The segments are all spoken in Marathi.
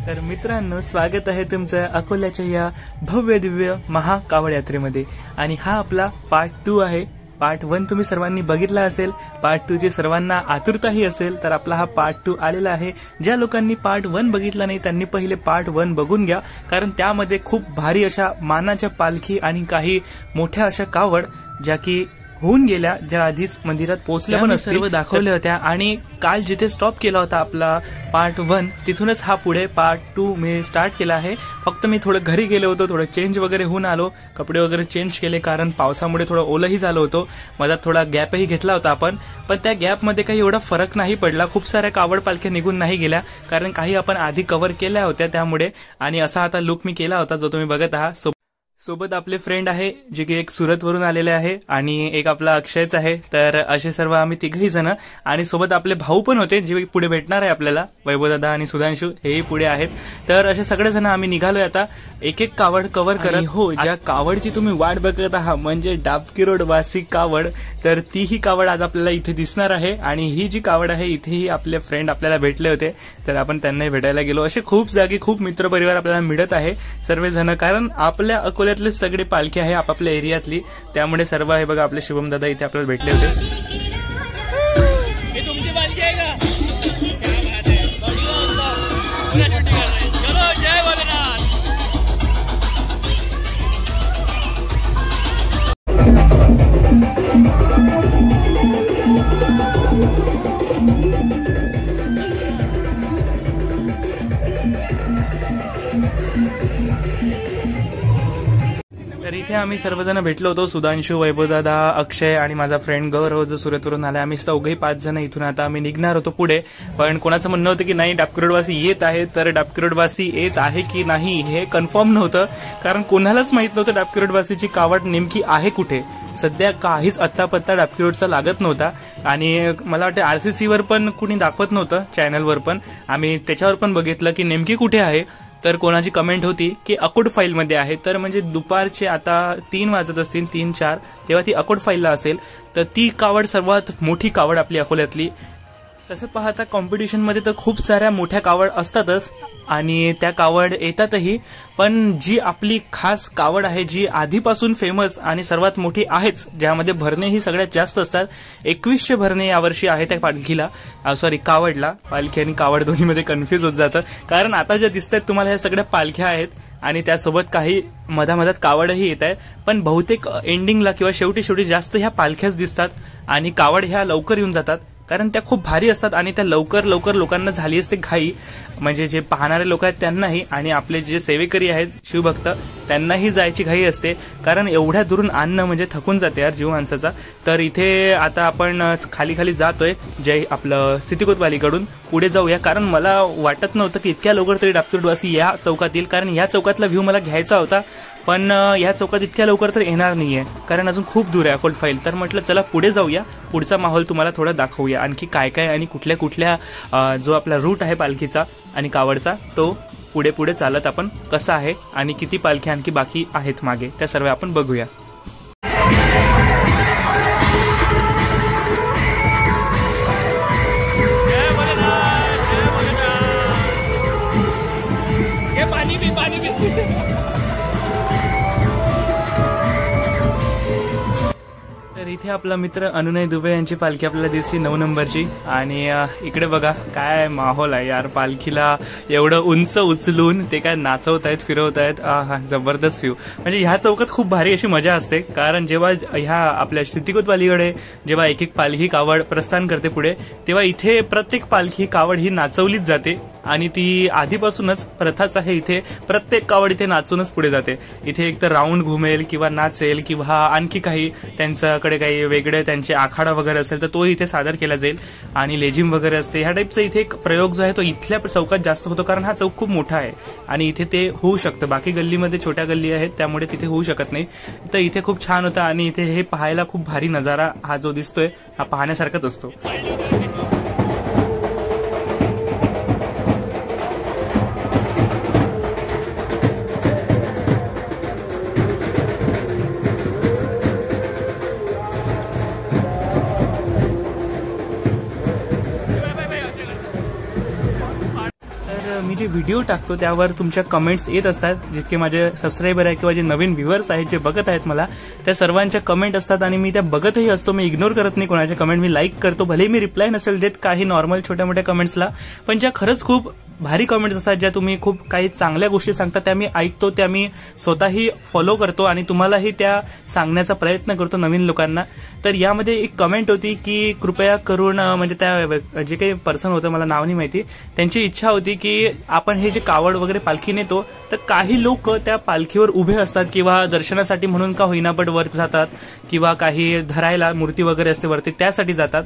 तर मित्रांनो, स्वागत आहे तुमचं अकोल्याच्या या भव्य दिव्य महाकावड यात्रेमध्ये। आणि हा आपला पार्ट 2 आहे। पार्ट 1 तुम्ही सर्वांनी बघितला असेल, पार्ट 2 ची सर्वांना आतुरताही असेल, तर आपला हा पार्ट 2 आलेला आहे। ज्या लोकांनी पार्ट 1 बघितला नाही त्यांनी पहिले पार्ट 1 बघून घ्या, कारण त्यामध्ये खूप भारी अशा मानाच्या पालखी आणि काही मोठ्या अशा कावड ज्या की होऊन गेल्या, ज्या आधीच मंदिरात पोहोचल्या पण सर्व दाखवल्या होत्या। आणि काल जिथे स्टॉप केला होता आपला पार्ट 1, तिथूनच हा पुढे पार्ट 2 मी स्टार्ट केला आहे। फक्त मी थोडं घरी गेलो होतो, थोडं चेंज वगैरे होऊन आलो, कपडे वगैरे चेंज केले, कारण पावसामुळे थोडं ओलही झालं होतं। मधात थोडा गॅपही घेतला होता आपण, पण त्या गॅपमध्ये काही एवढा फरक नाही पडला। खूप साऱ्या कावड पालख्या निघून नाही गेल्या, कारण काही आपण आधी कव्हर केल्या होत्या त्यामुळे। आणि असा आता लुक मी केला होता जो तुम्ही बघत आहात। सोबत आपले फ्रेंड आहे जे की एक सुरत वरून आलेले आहे आणि एक आपला अक्षयच आहे। तर असे सर्व आम्ही तिघही जण, आणि सोबत आपले भाऊ पण होते जे पुढे भेटणार आहे आपल्याला, वैभव दादा आणि सुधांशु हेही पुढे आहेत। तर असे सगळे जण आम्ही निघालोय आता एक एक कावड कव्हर करत। हो, ज्या कावडची तुम्ही वाट बघत आहात म्हणजे डाबकी रोड वासी कावड, तर तीही कावड आज आपल्याला इथे दिसणार आहे। आणि ही जी कावड आहे इथेही आपले फ्रेंड आपल्याला भेटले होते, तर आपण त्यांनाही भेटायला गेलो। असे खूप जागी खूप मित्रपरिवार आपल्याला मिळत आहे सर्वजण, कारण आपल्या अकोल्यातले सगळे पालखी आहे आपापल्या एरियातली, त्यामुळे सर्व आहे। बघा आपले शुभम दादा इथे आपल्याला भेटले होते। तुमची पालखी आहे का? चलो, जय भोलेनाथ। तर इथे आम्ही सर्वजण भेटलो होतो, सुधांशु, वैभवदादा, अक्षय आणि माझा फ्रेंड गौरव जो सुरतवरून आला। आम्ही चौघही 5 जण इथून आता आम्ही निघणार होतो पुढे, पण कोणाचं म्हणणं होतं की नाही डाबकी रोडवासी येत आहे, तर डाबकी रोडवासी येत आहे की नाही हे कन्फर्म नव्हतं, कारण कोणालाच माहित नव्हतं डाबकी रोडवासीची कावड नेमकी आहे कुठे। सध्या काहीच अत्तापत्ता डाबकी रोडचा लागत नव्हता, आणि मला वाटतं RCC वर पण कुणी दाखवत नव्हतं, चॅनलवर पण आम्ही त्याच्यावर पण बघितलं की नेमकी कुठे आहे। तर कोणाची कमेंट होती की अकोट फाईलमध्ये आहे, तर म्हणजे दुपारचे आता 3 वाजत असतील, 3-4, तेव्हा ती अकोट फाईलला असेल। तर ती कावड सर्वात मोठी कावड आपली अकोल्यातली। तसं पाहता कॉम्पिटिशनमध्ये तर खूप साऱ्या मोठ्या कावड असतातच आणि त्या कावड येतातही, पण जी आपली खास कावड आहे जी आधीपासून फेमस आणि सर्वात मोठी आहेच, ज्यामध्ये भरणे ही सगळ्यात जास्त असतात, 2100 भरणे यावर्षी आहे त्या पालखीला, कावडला। पालखी आणि कावड दोन्हीमध्ये कन्फ्यूज होत जातं, कारण आता ज्या दिसत आहेत तुम्हाला ह्या सगळ्या पालख्या आहेत आणि त्यासोबत काही मधामधात कावडही येत आहे, पण बहुतेक एंडिंगला किंवा शेवटी जास्त ह्या पालख्याच दिसतात आणि कावड ह्या लवकर येऊन जातात, कारण त्या खूप भारी असतात आणि त्या लवकर लोकांना झाली असते घाई, म्हणजे जे पाहणारे लोक आहेत त्यांनाही आणि आपले जे सेवेकरी आहेत शिवभक्त त्यांनाही जायची घाई असते, कारण एवढ्या दुरून आणणं म्हणजे थकून जाते यार जीव माणसाचा। तर इथे आता आपण खाली जातोय जय आपलं सिटीकोतवालीकडून पुढे जाऊया, कारण मला वाटत नव्हतं की इतक्या लवकर तरी डाबकी रोडवासी या चौकात येईल, कारण या चौकातला व्ह्यू मला घ्यायचा होता, पण या चौकात इतक्या लवकर तर येणार नाहीये, कारण अजून खूप दूर आहे अकोट फाईल। तर म्हटलं चला पुढे जाऊया, पुढचा माहोल तुम्हाला थोडा दाखवूया, आणखी काय काय आणि कुठल्या जो आपला रूट आहे पालखीचा आणि कावडचा तो पुढे चालत आपण कसा आहे आणि किती पालख्या आणखी बाकी आहेत मागे, त्या सर्व आपण बघूया। तर इथे आपला मित्र अनुनय दुबे यांची पालखी आपल्याला दिसली 9 नंबरची, आणि इकडे बघा काय माहोल आहे यार, पालखीला एवढं उंच उचलून ते काय नाचवतायत, फिरवतायत, जबरदस्त व्ह्यू। म्हणजे ह्या चौकात खूप भारी अशी मजा असते, कारण जेव्हा ह्या आपल्या सिटीकोतवालीकडे जेव्हा एक पालखी कावड प्रस्थान करते पुढे, तेव्हा इथे प्रत्येक पालखी कावड ही नाचवलीच जाते, आणि ती आधीपासूनच प्रथाच आहे। इथे प्रत्येक कावड इथे नाचूनच पुढे जाते। इथे एक तर राऊंड घुमेल किंवा नाचेल किंवा आणखी काही त्यांच्याकडे काही वेगळे त्यांचे आखाडा वगैरे असेल तर तो इथे सादर केला जाईल, आणि लेझिम वगैरे असते। ह्या टाईपचा इथे एक प्रयोग जो आहे तो इथल्या चौकात जास्त होतो, कारण हा चौक खूप मोठा आहे आणि इथे ते होऊ शकतं। बाकी गल्लीमध्ये छोट्या गल्ली आहेत त्यामुळे तिथे होऊ शकत नाही, तर इथे खूप छान होतं आणि इथे हे पाहायला खूप भारी नजारा हा जो दिसतोय हा पाहण्यासारखाच असतो। जे व्हिडिओ टाकतो त्यावर तुमच्या कमेंट्स येत असतात. जितके माझे सबस्क्रायबर आहे किंवा जे नवीन व्ह्युअर्स आहेत जे बघत आहेत मला, त्या सर्वांच्या कमेंट असतात आणि मी त्या बघतही असतो. मी इग्नोर करत नाही कोणाच्या कमेंट, मी लाईक करतो. भले मी रिप्लाय नसेल देत काही नॉर्मल छोट्या मोठ्या कमेंट्सला, पण ज्या खरंच खूप भारी कमेंट्स असतात, ज्या तुम्ही खूप काही चांगल्या गोष्टी सांगता, त्या मी ऐकतो, त्या मी स्वतःही फॉलो करतो आणि तुम्हालाही त्या सांगण्याचा प्रयत्न करतो नवीन लोकांना. तर यामध्ये एक कमेंट होती की कृपया करून, म्हणजे त्या जे काही पर्सन होतं मला नाव नाही माहिती, त्यांची इच्छा होती की आपण हे जे कावड वगैरे पालखी नेतो तर काही लोक त्या पालखीवर उभे असतात किंवा दर्शनासाठी म्हणून का होईना पण वर जातात किंवा काही धरायला मूर्ती वगैरे असते वरती त्यासाठी जातात.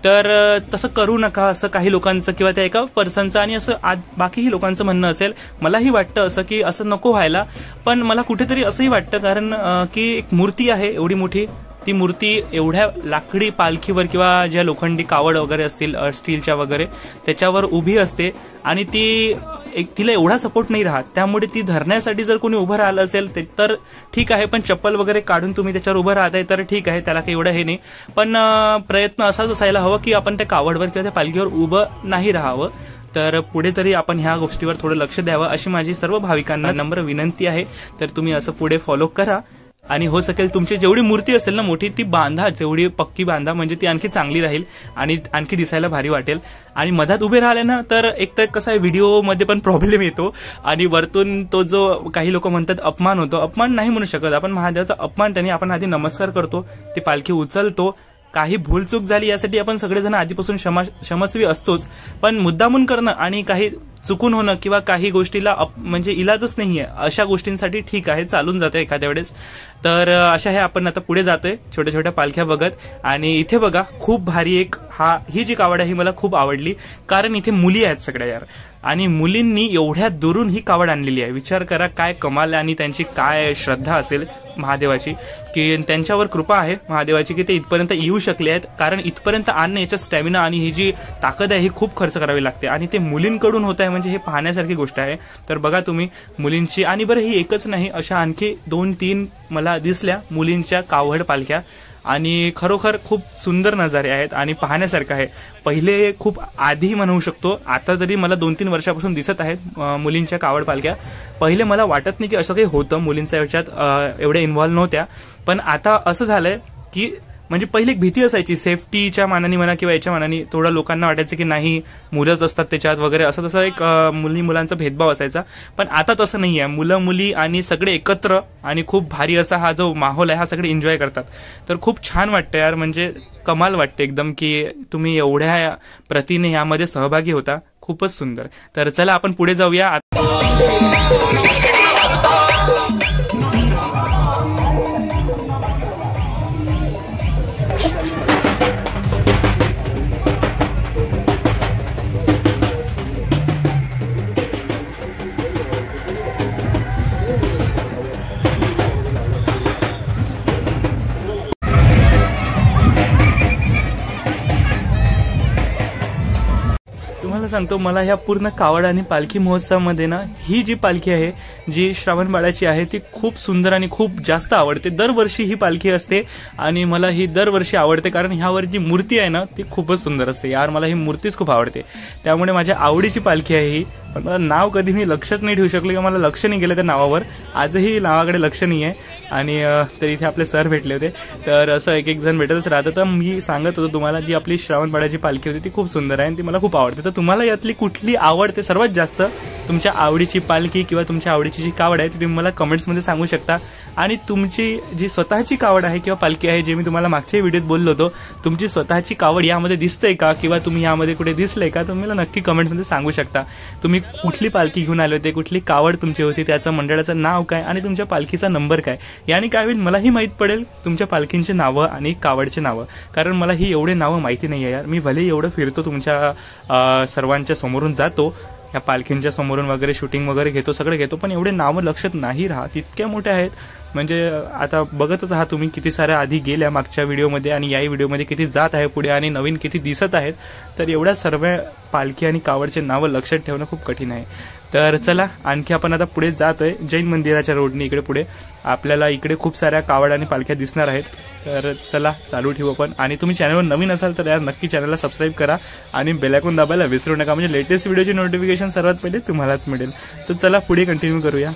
तर तसं करू नका असं काही लोकांचं किंवा त्या एका पर्सनचं आणि असं बाकीही लोकांचं म्हणणं असेल. मलाही वाटतं असं की असं नको व्हायला, पण मला कुठेतरी असंही वाटतं कारण की एक मूर्ती आहे एवढी मोठी, ती मूर्ती एवढ्या लाकडी पालखीवर किंवा ज्या लोखंडी कावड वगैरे असतील स्टीलच्या वगैरे त्याच्यावर उभी असते आणि ती तिला एवढा सपोर्ट नाही राहत, त्यामुळे ती धरण्यासाठी जर कोणी उभं राहिलं असेल तर ठीक आहे, पण चप्पल वगैरे काढून तुम्ही त्याच्यावर उभं राहताय तर ठीक आहे, त्याला काही एवढं हे नाही. पण प्रयत्न असाच असायला हवा की आपण त्या कावडवर किंवा त्या पालखीवर उभं नाही राहावं. तर पुढे तरी आपण ह्या गोष्टीवर थोडं लक्ष द्यावं अशी माझी सर्व भाविकांना नम्र विनंती आहे. तर तुम्ही असं पुढे फॉलो करा आणि हो सकेल तुमची जेवढी मूर्ती असेल ना मोठी ती बांधा, जेवढी पक्की बांधा, म्हणजे ती आणखी चांगली राहील आणि आणखी दिसायला भारी वाटेल. आणि मधात उभे राहिले ना तर एक तर कसं आहे, व्हिडिओमध्ये पण प्रॉब्लेम येतो आणि वरतून तो जो काही लोक म्हणतात अपमान होतो, अपमान नाही म्हणू शकत आपण, महादेवाचा अपमान त्यांनी आपण आधी नमस्कार करतो, ती पालखी उचलतो. काही भूलचूक झाली यासाठी आपण सगळेजण आधीपासून क्षमस्वी असतोच, पण मुद्दामून करणं आणि काही चुकून होणं किंवा काही गोष्टीला म्हणजे इलाजच नाहीये अशा गोष्टींसाठी ठीक आहे, चालून जाते एखाद्या वेळेस. तर अशा हे आपण आता पुढे जातोय छोट्या छोट्या पालख्या बघत. आणि इथे बघा खूप भारी एक ही जी कावड आहे ही मला खूप आवडली, कारण इथे मुली आहेत सगळ्या यार, आणि मुलींनी एवढ्या दुरून ही कावड आणलेली आहे. विचार करा काय कमाल आहे आणि त्यांची काय श्रद्धा असेल महादेवाची, की त्यांच्यावर कृपा आहे महादेवाची की ते इथपर्यंत येऊ शकले आहेत. कारण इथपर्यंत आणणं याच्यात स्टॅमिना आणि ही जी ताकद आहे ही खूप खर्च करावी लागते आणि ते मुलींकडून होत आहे म्हणजे हे पाहण्यासारखी गोष्ट आहे. तर बघा तुम्ही मुलींची, आणि बरं ही एकच नाही, अशा आणखी 2-3 मला दिसल्या मुलींच्या कावड पालख्या आणि खरोखर खूप सुंदर नजारे आहेत आणि पाहण्यासारखं आहे. पहिले खूप आधी म्हणू शकतो, आता तरी मला 2-3 वर्षापासून दिसत आहेत मुलींच्या कावड पालख्या. पहिले मला वाटत नाही की असं काही होतं, मुलींच्या याच्यात एवढ्या इन्व्हॉल्व नव्हत्या, पण आता असं झालंय की म्हणजे पहिले एक भीती असायची सेफ्टीच्या मानाने म्हणा किंवा याच्या मानाने, थोडं लोकांना वाटायचं की नाही मुलंच असतात त्याच्यात वगैरे, असं तसं एक मुलांचा भेदभाव असायचा. पण आता तसं नाही आहे, मुलं मुली आणि सगळे एकत्र आणि खूप भारी असा हा जो माहोल आहे हा सगळे एन्जॉय करतात. तर खूप छान वाटतं यार, म्हणजे कमाल वाटते एकदम की तुम्ही एवढ्या प्रतीने यामध्ये सहभागी होता, खूपच सुंदर. तर चला आपण पुढे जाऊया. तुम्हाला सांगतो, मला ह्या पूर्ण कावड आणि पालखी महोत्सवामध्ये ना ही जी पालखी आहे जी श्रावण बाळाची आहे ती खूप सुंदर आणि खूप जास्त आवडते. दरवर्षी ही पालखी असते आणि मला ही दरवर्षी आवडते कारण ह्यावर जी मूर्ती आहे ना ती खूपच सुंदर असते यार, मला ही मूर्तीच खूप आवडते. त्यामुळे माझ्या आवडीची पालखी आहे ही. पण मला नाव कधी मी लक्षात नाही ठेवू शकलो किंवा मला लक्ष नाही गेलं त्या नावावर, आजही नावाकडे लक्ष नाही आहे. आणि तर इथे आपले सर भेटले होते, तर असं एक जण भेटतच राहतं. तर मी सांगत होतो तुम्हाला जी आपली श्रावण बाळाची पालखी होती ती खूप सुंदर आहे आणि ती मला खूप आवडते. तर तुम्हाला यातली कुठली आवडते सर्वात जास्त, तुमच्या आवडीची पालखी किंवा तुमच्या आवडीची जी कावड आहे ती तुम्ही मला कमेंट्समध्ये सांगू शकता. आणि तुमची जी स्वतःची कावड आहे किंवा पालखी आहे, जे मी तुम्हाला मागच्या व्हिडिओत बोललो होतो, तुमची स्वतःची कावड यामध्ये दिसतंय का किंवा तुम्ही यामध्ये कुठे दिसलंय का, तुम्ही मला नक्की कमेंट्समध्ये सांगू शकता. तुम्ही कुठली पालखी घेऊन आले होते, कुठली कावड तुमची होती, त्याचं मंडळाचं नाव काय आणि तुमच्या पालखीचा नंबर काय, याने काय होईल मलाही माहीत पडेल तुमच्या पालखींची नावं आणि कावडची नावं. कारण मला ही एवढे नावं माहिती नाही आहे यार. मी भले एवढं फिरतो, तुमच्या सर्वांच्या समोरून जातो, या पालखींच्या समोरून वगैरे शूटिंग वगैरे घेतो, सगळं घेतो, पण एवढे नावं लक्षात नाही राहत, इतक्या मोठ्या आहेत. म्हणजे आता बघतच आहात तुम्ही किती साऱ्या आधी गेल्या मागच्या व्हिडिओमध्ये आणि याही व्हिडिओमध्ये किती जात आहे पुढे आणि नवीन किती दिसत आहेत. तर एवढ्या सर्व पालखी आणि कावडचे नावं लक्षात ठेवणं खूप कठीण आहे. तर चला आणखी आपण आता पुढे जातोय जैन मंदिराच्या रोडने. इकडे पुढे आपल्याला इकडे खूप साऱ्या कावड आणि पालख्या दिसणार आहेत. तर चला चालू ठेवू आपण. आणि तुम्ही चॅनलवर नवीन असाल तर यार नक्की चॅनलला सबस्क्राईब करा आणि बेल आयकॉन दाबायला विसरू नका, म्हणजे लेटेस्ट व्हिडिओची नोटिफिकेशन सर्वात पहिले तुम्हालाच मिळेल. तर चला पुढे कंटिन्यू करूया.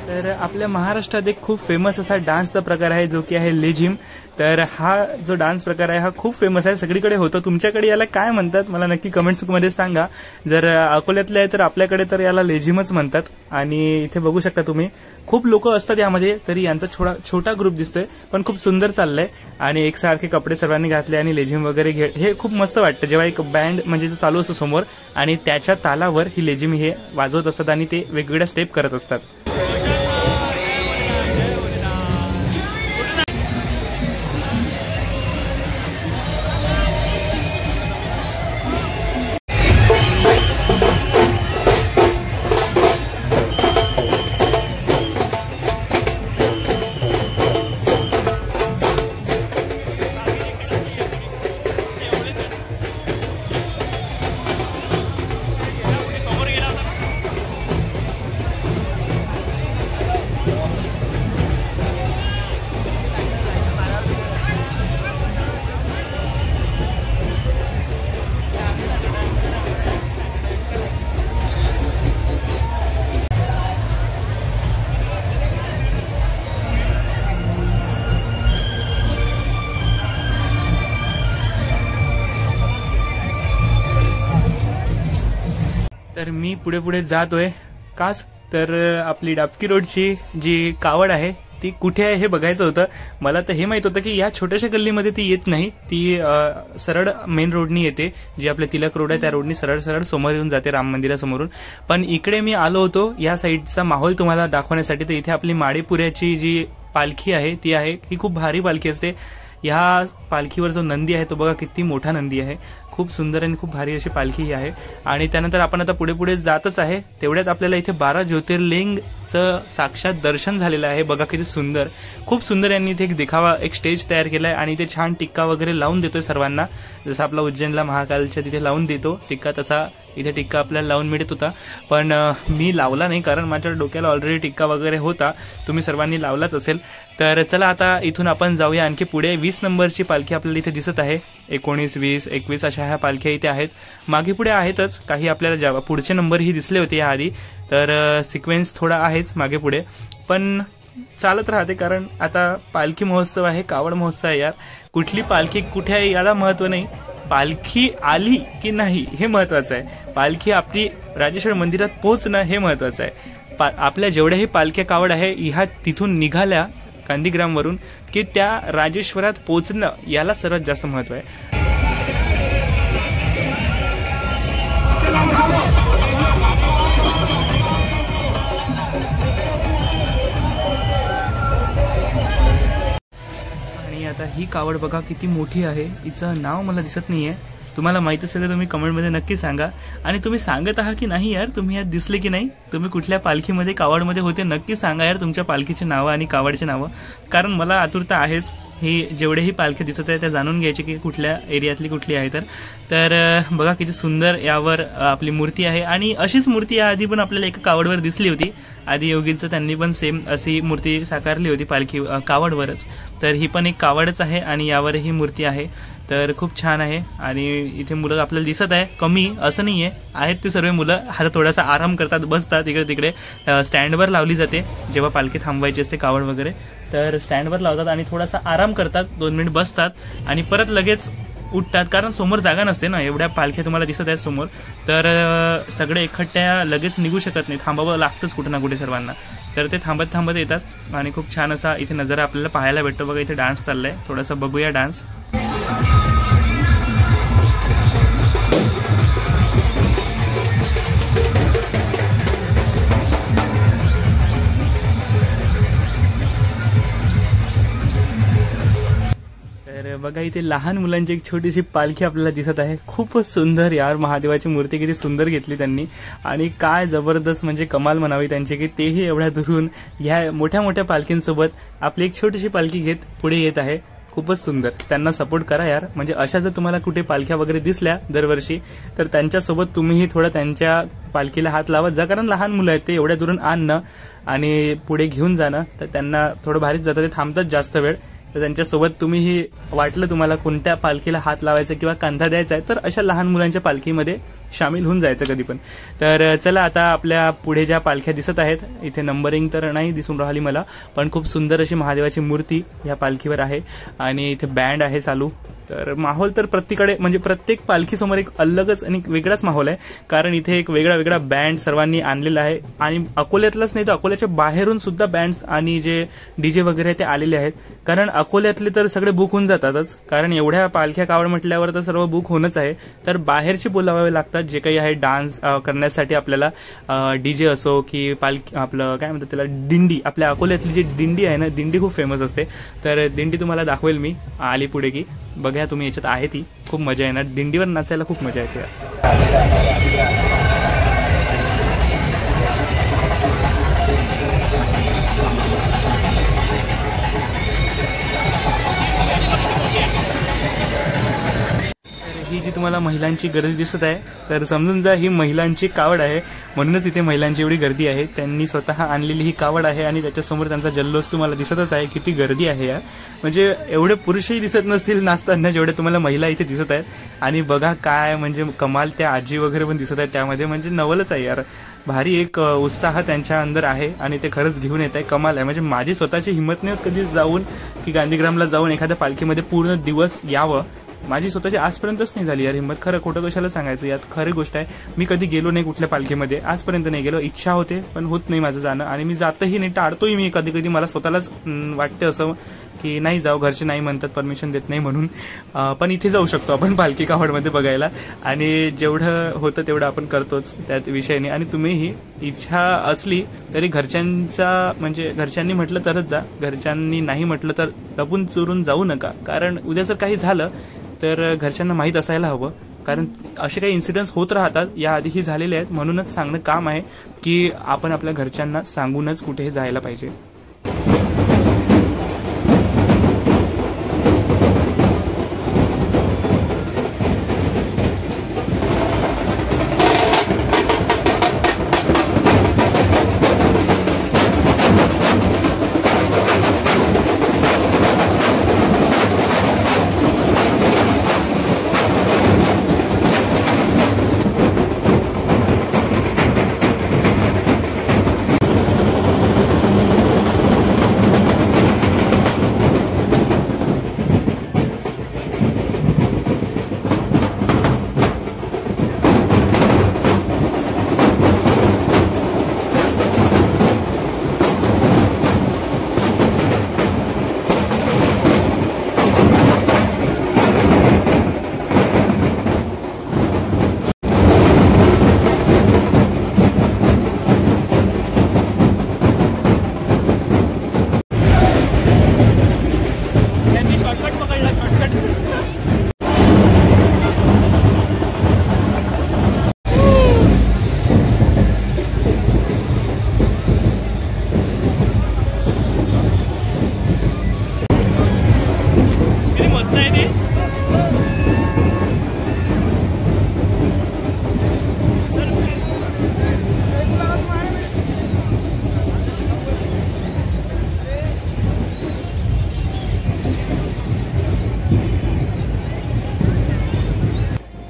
तर आपल्या महाराष्ट्रात एक खूप फेमस असा डान्सचा प्रकार आहे जो की आहे लेझिम. तर हा जो डान्स प्रकार आहे हा खूप फेमस आहे, सगळीकडे होतो. तुमच्याकडे याला काय म्हणतात मला नक्की कमेंट्समध्ये सांगा. जर अकोल्यातले आहे तर आपल्याकडे तर याला लेझिमच म्हणतात. आणि इथे बघू शकता तुम्ही खूप लोक असतात यामध्ये, तरी यांचा छोटा ग्रुप दिसतोय पण खूप सुंदर चाललंय. आणि एकसारखे कपडे सर्वांनी घातले आणि लेझिम वगैरे हे खूप मस्त वाटतं जेव्हा एक बँड म्हणजे चालू असतो समोर आणि त्याच्या तालावर ही लेझिम हे वाजवत असतात आणि ते वेगवेगळ्या स्टेप करत असतात. तर मी पुढे पुढे जातोय कास. तर आपली डाबकी रोडची जी कावड आहे ती कुठे आहे हे बघायचं होतं मला. तर हे माहित होतं की या छोट्याशा गल्लीमध्ये ती येत नाही, ती सरळ मेन रोडनी येते, जी आपले तिलक रोड आहे त्या रोडनी सरळ सरळ समोर येऊन जाते राम मंदिरासमोरून. पण इकडे मी आलो होतो या साईडचा माहोल तुम्हाला दाखवण्यासाठी. तर इथे आपली माडेपुऱ्याची जी पालखी आहे ती आहे, ही खूप भारी पालखी असते. ह्या पालखीवर जो नंदी आहे तो बघा किती मोठा नंदी आहे, खूप सुंदर आणि खूप भारी अशी पालखी ही आहे. आणि त्यानंतर आपण आता पुढे पुढे जातच आहे. तेवढ्यात आपल्याला इथे 12 ज्योतिर्लिंगचं साक्षात दर्शन झालेलं आहे. बघा किती सुंदर, खूप सुंदर. यांनी इथे एक देखावा, एक स्टेज तयार केलाय आणि इथे छान टिक्का वगैरे लावून देतोय सर्वांना. जसं आपला उज्जैनला महाकालच्या तिथे लावून देतो टिक्का, तसा इथे टिक्का आपल्याला लावून मिळत होता. पण मी लावला नाही कारण माझ्या डोक्याला ऑलरेडी टिक्का वगैरे होता. तुम्ही सर्वांनी लावलाच असेल. तर चला आता इथून आपण जाऊया आणखी पुढे. 20 नंबरची पालखी आपल्याला इथे दिसत आहे. 19, 20, 21 अशा ह्या पालख्या इथे आहेत. मागे पुढे आहेतच काही, आपल्याला पुढचे नंबरही दिसले होते याआधी. तर सिक्वेन्स थोडा आहेच मागे पुढे, पण चालत राहते कारण आता पालखी महोत्सव आहे, कावड महोत्सव आहे यार. कुठली पालखी कुठे आहे याला महत्त्व नाही, पालखी आली की नाही हे महत्त्वाचं आहे. पालखी आपली राजेश्वर मंदिरात पोहोचणं हे महत्त्वाचं आहे. आपल्या जेवढ्याही पालख्या कावड आहे ह्या तिथून निघाल्या गांधीग्रामवरून की त्या राजेश्वरात पोहोचणं याला सर्वात जास्त महत्त्व आहे. आणि आता ही कावड बघा किती मोठी आहे. हिचं नाव मला दिसत नाहीये, तुम्हाला माहित असेल तर तुम्ही कमेंटमध्ये नक्की सांगा. आणि तुम्ही सांगत आहात की नाही यार, तुम्ही यात दिसले की नाही, तुम्ही कुठल्या पालखीमध्ये कावडमध्ये होते नक्की सांगा यार तुमच्या पालखीची नावं आणि कावडची नावं, कारण मला आतुरता आहेच ही जेवढेही पालखी दिसत आहे त्या जाणून घ्यायची की कुठल्या एरियातली कुठली आहे. तर बघा किती सुंदर यावर आपली मूर्ती आहे. आणि अशीच मूर्ती आधी पण आपल्याला एका कावडवर दिसली होती, आधी योगींचं त्यांनी पण सेम अशी मूर्ती साकारली होती पालखी कावडवरच. तर ही पण एक कावडच आहे आणि यावरही मूर्ती आहे. तर खूप छान आहे. आणि इथे मुलं आपल्याला दिसत आहे, कमी असं नाही आहे, आहेत ते सर्व मुलं. आता थोडासा आराम करतात, बसतात इकडे तिकडे. स्टँडवर लावली जाते जेव्हा पालखी थांबवायची असते कावड वगैरे, तर स्टँडवर लावतात आणि थोडासा आराम करतात, 2 मिनिट बसतात आणि परत लगेच उठतात, कारण समोर जागा नसते ना, एवढ्या पालख्या तुम्हाला दिसत आहेत समोर, तर सगळे एकट्या लगेच निघू शकत नाही, थांबावं लागतंच कुठे ना कुठे सर्वांना. तर ते थांबत थांबत येतात आणि खूप छान असा इथे नजारा आपल्याला पाहायला भेटतो. बघा इथे डान्स चाललाय, थोडासा बघूया डान्स. बघा इथे लहान मुलांची एक छोटीशी पालखी आपल्याला दिसत आहे. खूपच सुंदर यार, महादेवाची मूर्ती किती सुंदर घेतली त्यांनी आणि काय जबरदस्त म्हणजे कमाल म्हणावी त्यांची की तेही एवढ्या दुरून ह्या मोठ्या मोठ्या पालखींसोबत आपली एक छोटीशी पालखी घेत पुढे येत आहे. खूपच सुंदर, त्यांना सपोर्ट करा यार. म्हणजे अशा जर तुम्हाला कुठे पालख्या वगैरे दिसल्या दरवर्षी तर त्यांच्यासोबत तुम्हीही थोडं त्यांच्या पालखीला हात लावत जा, कारण लहान मुलं आहेत, ते एवढ्या दुरून आणणं आणि पुढे घेऊन जाणं तर त्यांना थोडं भारीच जातं, ते थांबतात जास्त वेळ. तर त्यांच्यासोबत तुम्हीही वाटलं तुम्हाला कोणत्या पालखीला हात लावायचा किंवा कांदा द्यायचा आहे तर अशा लहान मुलांच्या पालखीमध्ये सामील होऊन जायचं कधी पण. तर चला आता आपल्या पुढे ज्या पालख्या दिसत आहेत, इथे नंबरिंग तर नाही दिसून राहिली मला, पण खूप सुंदर अशी महादेवाची मूर्ती या पालखीवर आहे आणि इथे बँड आहे चालू. तर माहोल तर प्रत्येकडे म्हणजे प्रत्येक पालखीसमोर एक अलगच आणि वेगळाच माहोल आहे, कारण इथे एक वेगळा वेगळा बँड सर्वांनी आणलेला आहे आणि अकोल्यातलाच नाही तर अकोल्याच्या बाहेरून सुद्धा बँड्स आणि जे डीजे वगैरे ते आलेले आहेत. कारण अकोल्यातले तर सगळे बुक होऊन जातातच, कारण एवढ्या पालख्या कावड म्हटल्यावर तर सर्व बुक होणंच आहे. तर बाहेरचे बोलावे लागतात जे काही आहे डान्स करण्यासाठी आपल्याला, डीजे असो की पालखी आपलं काय म्हणतात त्याला दिंडी, आपल्या अकोल्यातली जी दिंडी आहे ना, दिंडी खूप फेमस असते. तर दिंडी तुम्हाला दाखवेल मी आली पुढे की बघा तुम्ही, याच्यात आहे ती खूप मजा येणार, दिंडीवर नाचायला खूप मजा येते. ही जी तुम्हाला महिलांची गर्दी दिसत आहे तर समजून जा ही महिलांची कावड आहे, म्हणूनच इथे महिलांची एवढी गर्दी आहे. त्यांनी स्वतः आणलेली ही कावड आहे आणि त्याच्यासमोर त्यांचा जल्लोष तुम्हाला दिसतच आहे. किती गर्दी आहे यार, म्हणजे एवढे पुरुषही दिसत नसतील नाचताना जेवढे तुम्हाला महिला इथे दिसत आहेत. आणि बघा काय म्हणजे कमाल, त्या आजी वगैरे पण दिसत आहेत त्यामध्ये, म्हणजे नवलच आहे यार. भारी एक उत्साह त्यांच्या अंदर आहे आणि ते खरंच घेऊन येत आहे, कमाल आहे. म्हणजे माझी स्वतःची हिंमत नाही होत कधी जाऊन की गांधीग्रामला जाऊन एखाद्या पालखीमध्ये पूर्ण दिवस यावं, माझी स्वतःची आजपर्यंतच नाही झाली यार हिंमत. खरं खोटं कशाला सांगायचं, यात खरी गोष्ट आहे. मी कधी गेलो नाही कुठल्या पालखीमध्ये आजपर्यंत, नाही गेलो, इच्छा होते पण होत नाही माझं जाणं आणि मी जातही नाही, टाळतोही मी कधी कधी. मला स्वतःलाच वाटते असं की नाही जाऊ, घरचे नाही म्हणतात, परमिशन देत नाही म्हणून. पण इथे जाऊ शकतो आपण पालखी कावडमध्ये बघायला आणि जेवढं होतं तेवढं आपण करतोच त्यात विषय नाही. आणि तुम्हीही इच्छा असली तरी घरच्यांचा म्हणजे घरच्यांनी म्हटलं तरच जा, घरच्यांनी नाही म्हटलं तर लपून चोरून जाऊ नका, कारण उद्या जर काही झालं तर घरच्यांना माहीत असायला हवं, कारण असे काही इन्सिडेंट्स होत राहतात, या आधीही झालेले आहेत. म्हणूनच सांगणं काम आहे की आपण आपल्या घरच्यांना सांगूनच कुठेही जायला पाहिजे.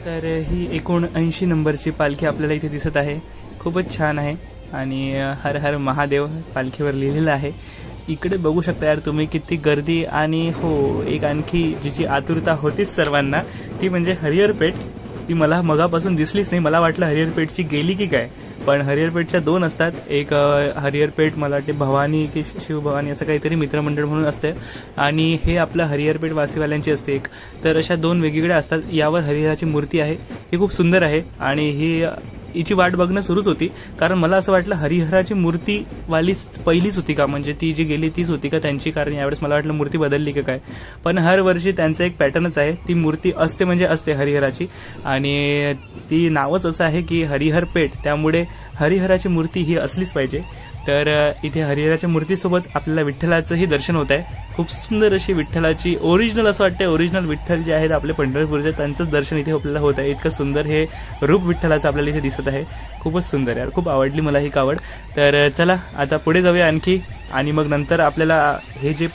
तर ही 79 नंबरची पालखी आपल्याला इथे दिसत आहे, खूपच छान आहे आणि हर हर महादेव पालखीवर लिहिलेलं आहे. इकडे बघू शकता यार तुम्ही किती गर्दी. आणि हो, एक आणखी जिची आतुरता होतीच सर्वांना ती म्हणजे हरिहरपेठ. ती मला मगापासून दिसलीच नाही, मला वाटलं हरिहरपेठची गेली की काय, पण हरिहरपेठच्या 2 असतात. एक हरिहरपेठ मला वाटते भवानी की शिवभवानी असं काहीतरी मित्रमंडळ म्हणून असते, आणि हे आपलं हरिहरपेठ वासीवाल्यांची असते एक. तर अशा 2 वेगवेगळ्या असतात. यावर हरिहराची मूर्ती आहे, ही खूप सुंदर आहे आणि हिची वाट बघणं सुरूच होती, कारण मला असं वाटलं हरिहराची मूर्ती वालीच पहिलीच होती का, म्हणजे ती जी गेली तीच होती का त्यांची, कारण यावेळेस मला वाटलं मूर्ती बदलली का काय. पण हर वर्षी त्यांचं एक पॅटर्नच आहे, ती मूर्ती असते म्हणजे असते हरिहराची, आणि ती नावच असं आहे की हरिहरपेठ, त्यामुळे हरिहराची मूर्ती ही असलीच पाहिजे. तर इथे हरिहराच्या मूर्तीसोबत आपल्याला विठ्ठलाचंही दर्शन होत आहे. खूप सुंदर अशी विठ्ठलाची ओरिजिनल, असं वाटतं ओरिजिनल विठ्ठल जे आहेत आपले पंढरपूरचे, त्यांचंच दर्शन इथे आपल्याला होत आहे. इतकं सुंदर हे रूप विठ्ठलाचं आपल्याला इथे दिसत आहे. खूपच सुंदर यार, खूप आवडली मला ही कावड. तर चला आता पुढे जाऊया आणखी, आणि मग नंतर आपल्याला हे जे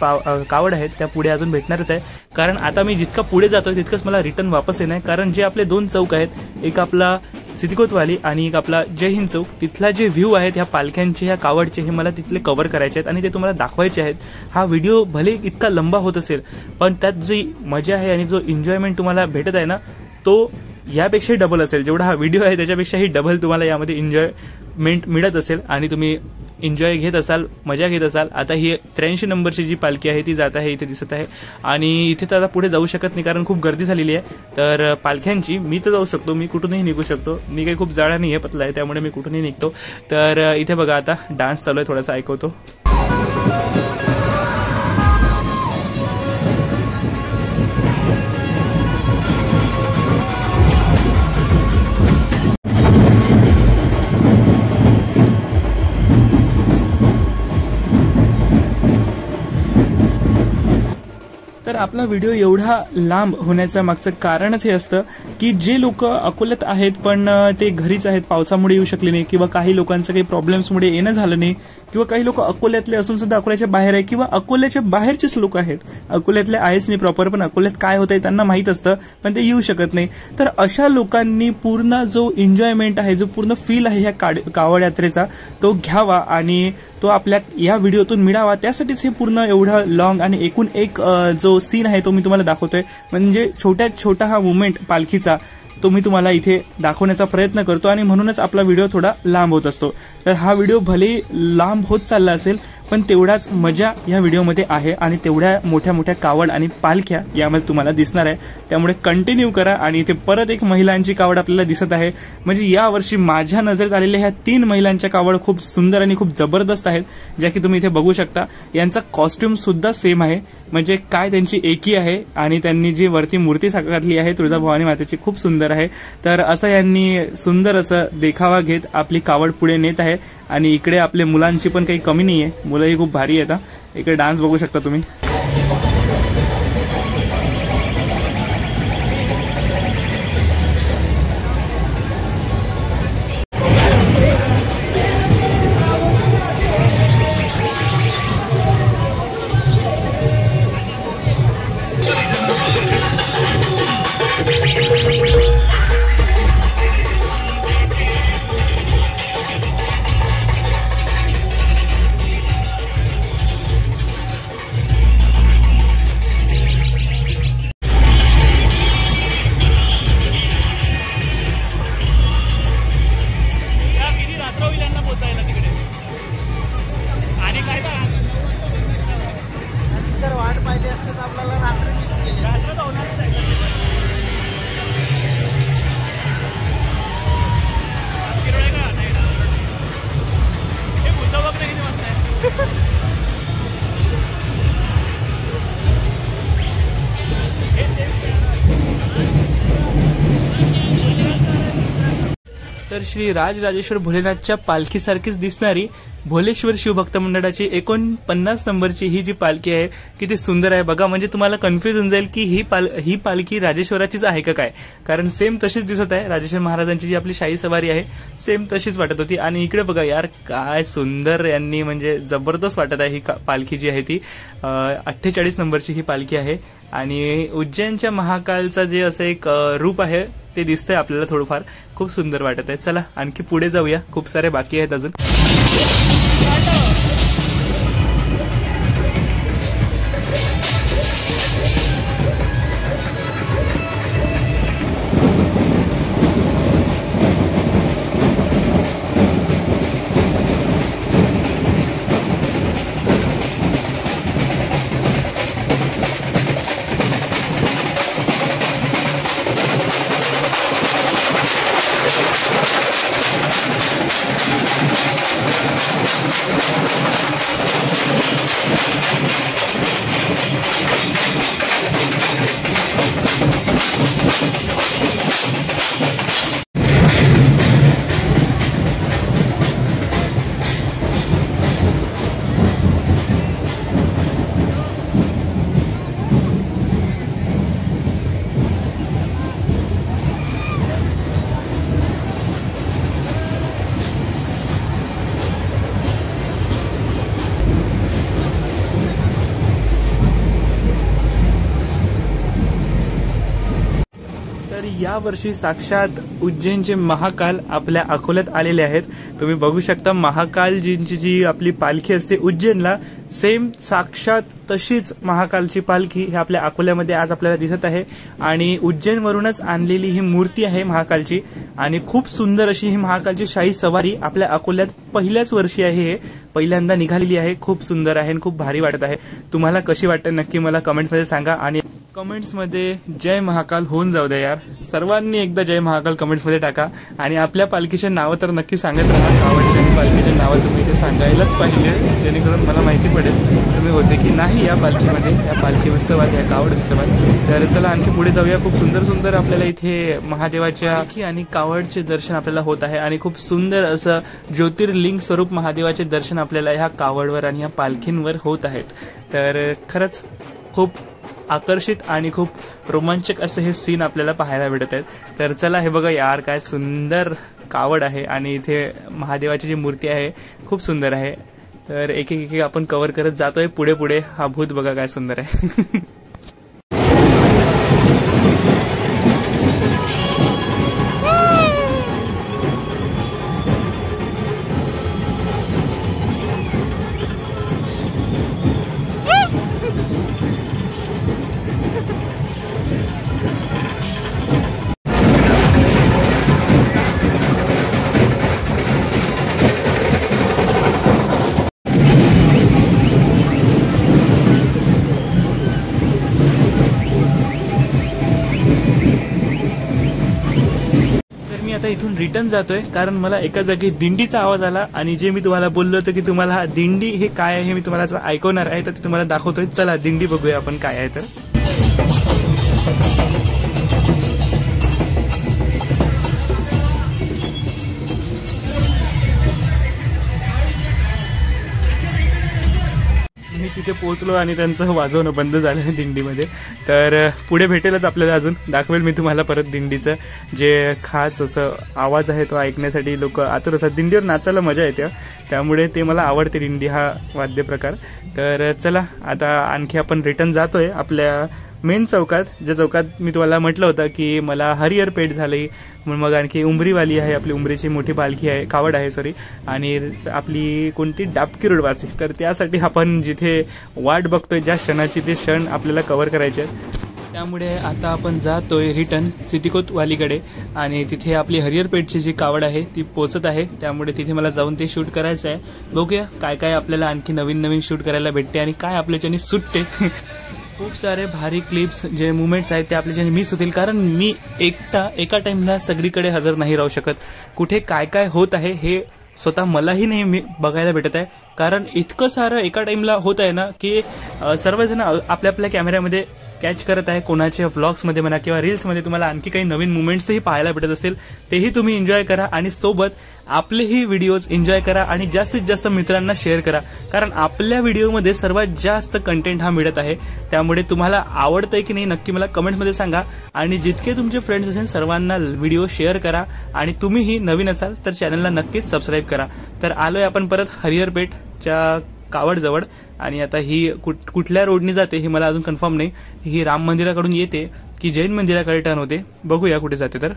कावड आहेत त्या पुढे अजून भेटणारच आहे, कारण आता मी जितका पुढे जातोय तितकंच मला रिटर्न वापस येणं आहे. कारण जे आपले 2 चौक आहेत, एक आपला सिद्धिकोतवाली आणि एक आपला जय हिंद चौक, तिथला जे व्ह्यू आहेत ह्या पालख्यांचे, ह्या कावडचे, हे मला तिथले कव्हर करायचे आहेत आणि ते तुम्हाला दाखवायचे आहेत. हा व्हिडिओ भले इतका लंबा होत असेल, पण त्यात जी मजा आहे आणि जो एन्जॉयमेंट तुम्हाला भेटत आहे ना, तो यापेक्षाही डबल असेल. जेवढा हा व्हिडिओ आहे त्याच्यापेक्षाही डबल तुम्हाला यामध्ये एन्जॉयमेंट मिळत असेल आणि तुम्ही एन्जॉय घेत असाल, मजा घेत असाल. आता ही 83 नंबरची जी पालखी आहे ती जात आहे, इथे दिसत आहे, आणि इथे तर आता पुढे जाऊ शकत नाही कारण खूप गर्दी झालेली आहे. तर पालख्यांची मी तर जाऊ शकतो, मी कुठूनही निघू शकतो, मी काही खूप जाडा नाही आहे, पतला आहे, त्यामुळे मी कुठूनही निघतो. तर इथे बघा आता डान्स चालू आहे, थोडासा ऐकवतो. तर आपला व्हिडिओ एवढा लांब होण्याचं मागचं कारणच हे असतं की जे लोक अकोल्यात आहेत पण ते घरीच आहेत, पावसामुळे येऊ शकले नाही, किंवा काही लोकांचं काही प्रॉब्लेम्समुळे येणं झालं नाही, किंवा काही लोक अकोल्यातले असून सुद्धा अकोल्याच्या बाहेर आहे, किंवा अकोल्याच्या बाहेरचेच लोक आहेत, अकोल्यातले आहेच नाही प्रॉपर, पण अकोल्यात काय होतंय त्यांना माहीत असतं पण ते येऊ शकत नाही. तर अशा लोकांनी पूर्ण जो एन्जॉयमेंट आहे, जो पूर्ण फील आहे ह्या कावड यात्रेचा, तो घ्यावा आणि तो आपल्या या व्हिडिओतून मिळावा. त्यासाठीच हे पूर्ण एवढं लॉंग आणि एकूण एक जो सीन आहे तो मी तुम्हाला दाखवतोय. म्हणजे छोट्यात छोटा हा मुवमेंट पालखीचा तो मी तुम्हाला इथे दाखवण्याचा प्रयत्न करतो, आणि म्हणूनच आपला व्हिडिओ थोडा लांब होत असतो. तर हा व्हिडिओ भले लांब होत चालला असेल, पण तेवढाच मजा या व्हिडिओमध्ये आहे, आणि तेवढ्या मोठ्या मोठ्या कावड आणि पालख्या यामध्ये तुम्हाला दिसणार आहे. त्यामुळे कंटिन्यू करा. आणि इथे परत एक महिलांची कावड आपल्याला दिसत आहे. म्हणजे यावर्षी माझ्या नजरेत आलेल्या ह्या 3 महिलांच्या कावड खूप सुंदर आणि खूप जबरदस्त आहेत, ज्या की तुम्ही इथे बघू शकता. यांचा कॉस्ट्युम सुद्धा सेम आहे, म्हणजे काय त्यांची एकी आहे, आणि त्यांनी जी वरती मूर्ती साकारली आहे तुळजाभवानी मातेची, खूप सुंदर आहे. तर असं यांनी सुंदर असं देखावा घेत आपली कावड पुढे नेत आहे. आणि इकडे आपल्या मुलांची पण काही कमी नाही आहे, मुलंही खूप भारी आहेत. इकडे डान्स बघू शकता तुम्ही. तर श्री राजराजेश्वर भोलेनाथच्या पालखीसारखीच दिसणारी भोलेश्वर शिवभक्त मंडळाची 49 नंबरची ही जी पालखी आहे किती सुंदर आहे बघा. म्हणजे तुम्हाला कन्फ्युज होऊन जाईल की ही पालखी राजेश्वराचीच आहे का काय, कारण सेम तशीच दिसत आहे. राजेश्वर महाराजांची जी आपली शाही सवारी आहे सेम तशीच वाटत होती. आणि इकडे बघा यार काय सुंदर यांनी म्हणजे जबरदस्त वाटत आहे. ही पालखी जी आहे ती 48 नंबरची ही पालखी आहे. आणि उज्जैनच्या महाकालचा जे असं एक रूप आहे ते दिसतंय आपल्याला थोडंफार, खूप सुंदर वाटत आहे. चला आणखी पुढे जाऊया, खूप सारे बाकी आहेत अजून. या वर्षी साक्षात उज्जैनचे महाकाल आपल्या अकोल्यात आलेले आहेत। तुम्ही बघू शकता महाकालजींची जी आपली पालखी असते उज्जैनला, सेम साक्षात तशीच महाकालची पालखी ही आपल्या अकोल्यामध्ये आज आपल्याला दिसत आहे। आणि उज्जैनवरूनच आणलेली ही मूर्ती आहे महाकालची आणि खूप सुंदर अशी ही महाकालची शाही सवारी आपल्या अकोल्यात पहिल्याच वर्षी आहे, हे पहिल्यांदा निघालेली आहे। खूप सुंदर आहे आणि खूप भारी वाटत आहे। तुम्हाला कशी वाटते नक्की मला कमेंटमध्ये सांगा आणि कमेंट्समध्ये जय महाकाल होऊन जाऊ द्या यार। सर्वांनी एकदा जय महाकाल कमेंट्समध्ये टाका आणि आपल्या पालखीचे नावं तर नक्की सांगत राहा। कावडचे आणि पालखीचे नावं तुम्ही इथे सांगायलाच पाहिजे, जेणेकरून मला माहिती पडेल तुम्ही होते की नाही या पालखीमध्ये, या पालखी उत्सवात, या कावड उत्सवात। तर चला आणखी पुढे जाऊया। खूप सुंदर सुंदर आपल्याला इथे महादेवाच्या पालखी आणि कावडचे दर्शन आपल्याला होत आहे आणि खूप सुंदर असं ज्योतिर्लिंग स्वरूप महादेवाचे दर्शन आपल्याला ह्या कावडवर आणि ह्या पालखींवर होत आहेत। तर खरंच खूप आकर्षित आणि खूप रोमांचक असं हे सीन आपल्याला पाहायला भेटत आहेत। तर चला हे बघा यार, काय सुंदर कावड आहे आणि इथे महादेवाची जी मूर्ती आहे खूप सुंदर आहे। तर एक एक आपण कव्हर करत जातोय पुढे पुढे। हा भूत बघा काय सुंदर आहे। आता इथून रिटर्न जातोय कारण मला एका जागी दिंडीचा आवाज आला आणि जे मी तुम्हाला बोललो होतो की तुम्हाला हा दिंडी हे काय आहे मी तुम्हाला ऐकवणार आहे, तर ते तुम्हाला दाखवतोय। चला दिंडी बघूया आपण काय आहे तर। मी तिथे पोहोचलो आणि त्यांचं वाजवणं बंद झालं दिंडीमध्ये। तर पुढे भेटेलच आपल्याला, अजून दाखवेल मी तुम्हाला परत दिंडीचं जे खास असं आवाज आहे तो ऐकण्यासाठी लोक आतुर असतात। दिंडीवर नाचायला मजा येते, त्यामुळे ते मला आवडते दिंडी हा वाद्य प्रकार। तर चला आता आणखी आपण रिटर्न जातोय आपल्या मेन चौकात, ज्या चौकात मी तुम्हाला म्हटलं होतं की मला हरिहर पेठ झाली, मग आणखी उंबरीवाली आहे, आपली उंबरीची मोठी पालखी आहे, कावड आहे सॉरी, आणि आपली कोणती डाबकी रोड वासी। तर त्यासाठी आपण जिथे वाट बघतोय ज्या क्षणाची, ते क्षण आपल्याला कव्हर करायचे आहेत। त्यामुळे आता आपण जातोय रिटर्न सिद्धिकोतवालीकडे आणि तिथे आपली हरिहर पेठची जी कावड आहे ती पोचत आहे, त्यामुळे तिथे मला जाऊन ते शूट करायचं आहे। बघूया काय काय आपल्याला आणखी नवीन नवीन शूट करायला भेटते आणि काय आपल्याच्याने सुटते। खूप सारे भारी क्लिप्स जे मुवमेंट्स आहेत ते आपल्याच्याने मिस होतील, कारण मी एकटा एका टाइमला सगळीकडे हजर नाही राहू शकत। कुठे काय काय होत आहे हे स्वतः मलाही नाही बघायला भेटत आहे, कारण इतकं सारं एका टाइमला होत आहे ना की सर्वजण आपल्या आपल्या कॅमेऱ्यामध्ये कॅच करत आहे। कोणाच्या व्लॉग्समध्ये म्हणा किंवा रील्समध्ये तुम्हाला आणखी काही नवीन मुवमेंट्सही पाहायला भेटत असेल, तेही तुम्ही एन्जॉय करा आणि सोबत आपलेही व्हिडिओज एन्जॉय करा आणि जास्तीत जास्त मित्रांना शेअर करा, कारण आपल्या व्हिडिओमध्ये सर्वात जास्त कंटेंट हा मिळत आहे। त्यामुळे तुम्हाला आवडतंय की नाही नक्की मला कमेंटमध्ये सांगा आणि जितके तुमचे फ्रेंड्स असेल सर्वांना व्हिडिओ शेअर करा आणि तुम्हीही नवीन असाल तर चॅनलला नक्कीच सबस्क्राईब करा। तर आलोय आपण परत हरिहर पेठच्या कावड जवळ आणि आता ही कुठल्या रोडनी जाते हे मला अजून कन्फर्म नाही। ही राम मंदिराकडून येते की जैन मंदिराकडे टर्न होते, बघूया कुठे जाते तर।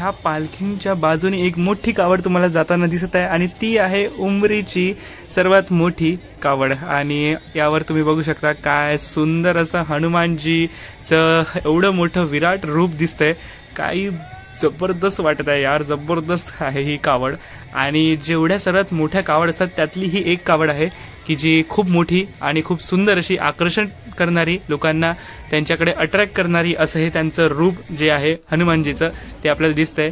ह्या पालखींच्या बाजूने एक मोठी कावड तुम्हाला जाताना दिसत आहे आणि ती आहे उमरीची सर्वात मोठी कावड. आणि यावर तुम्ही बघू शकता काय सुंदर असं हनुमानजीचं एवढं मोठं विराट रूप दिसतंय. काही जबरदस्त वाटत आहे यार, जबरदस्त आहे ही कावड. आणि जेवढ्या सर्वात मोठ्या कावड असतात त्यातली ही एक कावड आहे की जी खूप मोठी आणि खूप सुंदर अशी आकर्षण करणारी, लोकांना त्यांच्याकडे अट्रॅक्ट करणारी असं हे त्यांचं रूप जे आहे हनुमानजीचं ते आपल्याला दिसतंय.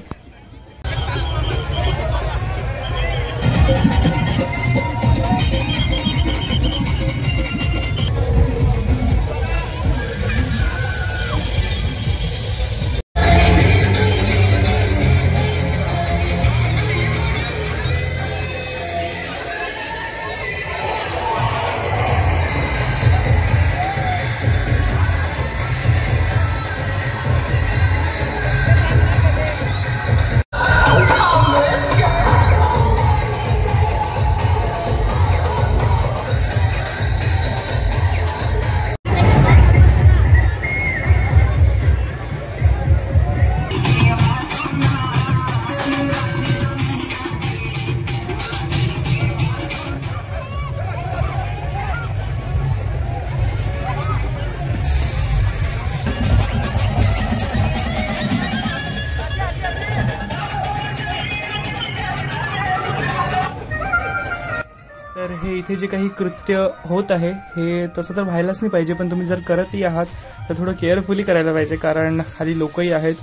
तर हे इथे जे काही कृत्य होत आहे हे तसं तर व्हायलाच नाही पाहिजे, पण तुम्ही जर करतही आहात तर थोडं केअरफुली करायला पाहिजे, कारण खाली लोकही आहेत.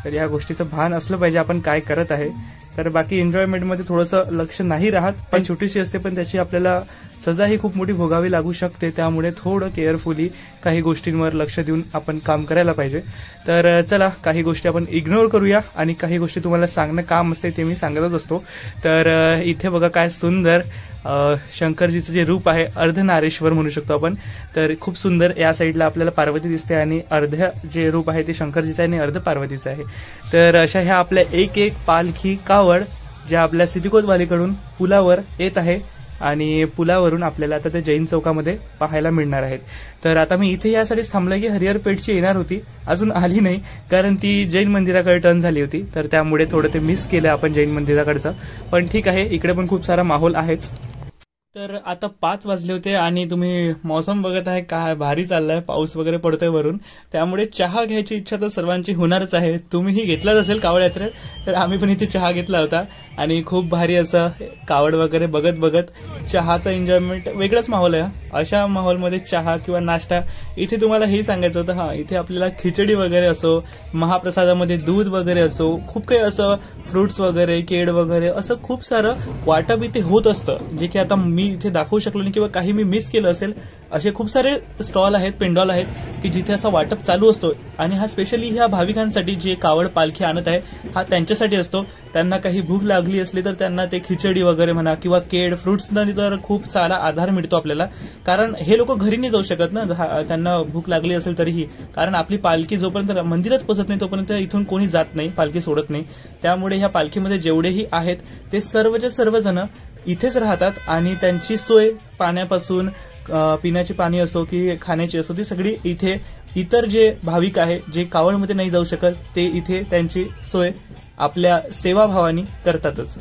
तर या गोष्टीचं भान असलं पाहिजे आपण काय करत आहे. तर बाकी एन्जॉयमेंटमध्ये थोडंसं लक्ष नाही राहत, पण छोटीशी असते पण त्याची आपल्याला सजाही खूप मोठी भोगावी लागू शकते. त्यामुळे थोडं केअरफुली काही गोष्टींवर लक्ष देऊन आपण काम करायला पाहिजे. तर चला काही गोष्टी आपण इग्नोर करूया आणि काही गोष्टी तुम्हाला सांगणं काम असते ते मी सांगतच असतो. तर इथे बघा काय सुंदर शंकरजीचं जे रूप आहे अर्धनारेश्वर म्हणू शकतो आपण. तर खूप सुंदर या साईडला आपल्याला पार्वती दिसते आणि अर्ध जे रूप आहे ते शंकरजीचं आहे आणि अर्ध पार्वतीचं आहे. तर अशा ह्या आपल्या एक एक पालखी कावड ज्या आपल्या सिद्धिकोतवालीकडून पुलावर येत आहे आणि पुलावरून आपल्याला आता ते जैन चौकामध्ये पाहायला मिळणार आहेत. तर आता मी इथे यासाठीच थांबलोय की हरिहर पेठची येणार होती, अजून आली नाही कारण ती जैन मंदिराकडे टर्न झाली होती. तर त्यामुळे थोडं ते मिस केलं आपण जैन मंदिराकडचं, पण ठीक आहे इकडे पण खूप सारा माहोल आहेच. तर आता 5 वाजले होते आणि तुम्ही मौसम बघत आहे काय भारी चाललाय, पाऊस वगैरे पडतोय वरून. त्यामुळे चहा घ्यायची इच्छा तर सर्वांची होणारच आहे. तुम्हीही घेतलाच असेल कावड यात्रेत, तर आम्ही पण इथे चहा घेतला होता आणि खूप भारी असं कावड वगैरे बघत बघत चहाचा एन्जॉयमेंट वेगळाच माहोल आहे. अशा माहोलमध्ये चहा किंवा नाश्ता. इथे तुम्हाला हे सांगायचं होतं, हां इथे आपल्याला खिचडी वगैरे असो, महाप्रसादामध्ये दूध वगैरे असो, खूप काही असं फ्रुट्स वगैरे, केळ वगैरे असं खूप सारं वाटप इथे होत असतं, जे की आता मी इथे दाखवू शकलो नाही किंवा काही मी मिस केलं असेल. असे खूप सारे स्टॉल आहेत, पेंडॉल आहेत की जिथे असा वाटप चालू असतो. आणि हा स्पेशली ह्या भाविकांसाठी जे कावड पालखी आणत आहे हा त्यांच्यासाठी असतो. त्यांना काही भूक लागली असली तर त्यांना ते खिचडी वगैरे म्हणा किंवा केळ फ्रुट्सना तर खूप सारा आधार मिळतो आपल्याला, कारण हे लोक घरी नाही जाऊ शकत ना, त्यांना भूक लागली असेल तरीही, कारण आपली पालखी जोपर्यंत मंदिरात पोचत नाही तोपर्यंत इथून कोणी जात नाही, पालखी सोडत नाही. त्यामुळे ह्या पालखीमध्ये जेवढेही आहेत ते सर्वचे सर्वजण इथेच राहतात आणि त्यांची सोय पाण्यापासून पिण्याची पाणी असो की खाण्याची असो ती सगळी इथे इतर जे भाविक आहे जे कावडमध्ये नाही जाऊ शकत ते इथे त्यांची सोय आपल्या सेवाभावानी करतातच.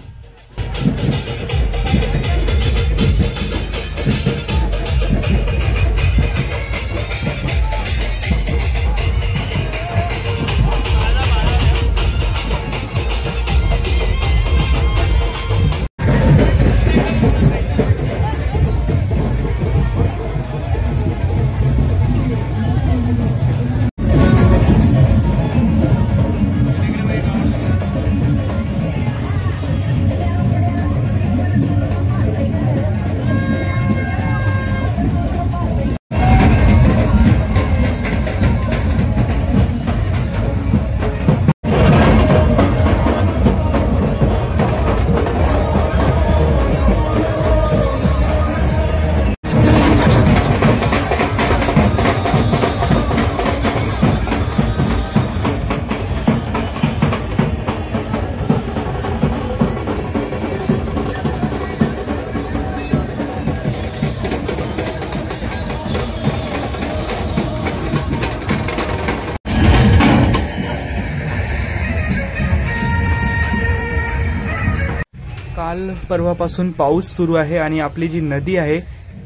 काल परवापासून पाऊस सुरू आहे आणि आपली जी नदी आहे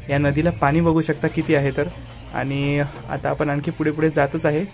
या नदीला पाणी बघू शकता किती आहे तर. आणि आता आपण आणखी पुढे पुढे जातच आहे.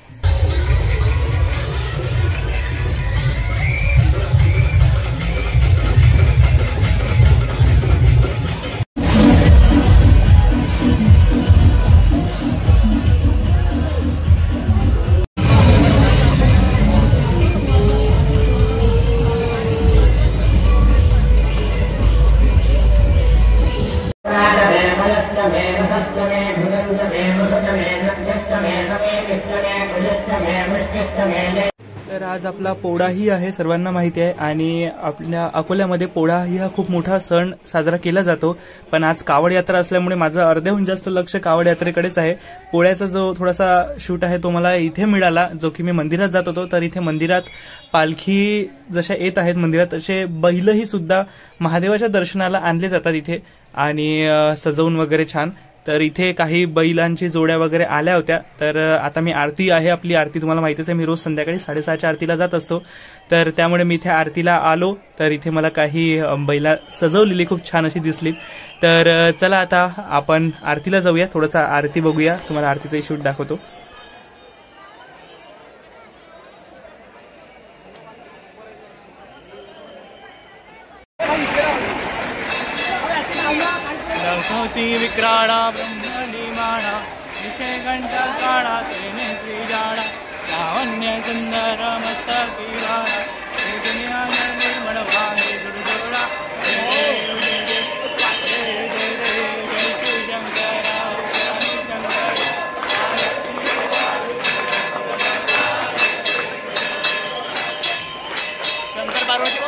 तर आज आपला पोळाही आहे, सर्वांना माहिती आहे. आणि आपल्या अकोल्यामध्ये पोळा ही हा खूप मोठा सण साजरा केला जातो. पण आज कावड यात्रा असल्यामुळे माझं अर्ध्याहून जास्त लक्ष कावड यात्रेकडेच आहे. पोळ्याचा जो थोडासा शूट आहे तो मला इथे मिळाला, जो की मी मंदिरात जात होतो. तर इथे मंदिरात पालखी जशा येत आहेत मंदिरात, तसे बैलही सुद्धा महादेवाच्या दर्शनाला आणले जातात इथे आणि सजवून वगैरे छान. तर इथे काही बैलांची जोड्या वगैरे आल्या होत्या. तर आता मी आरती आहे, आपली आरती तुम्हाला माहितीच आहे, मी रोज संध्याकाळी 6:30च्या आरतीला जात असतो. तर त्यामुळे मी इथे आरतीला आलो. तर इथे मला काही बैला सजवलेली खूप छान अशी दिसली. तर चला आता आपण आरतीला जाऊया, थोडासा आरती बघूया, तुम्हाला आरतीचा शूट दाखवतो. विक्राळा ब्रह्मणी माळा विषय घंटा काळा तेने त्रिजाळा लावण्य सुंदर मस्तकी वाळा दुनिया निर्मळ वाहे जुडजोडा शंकर पार्वती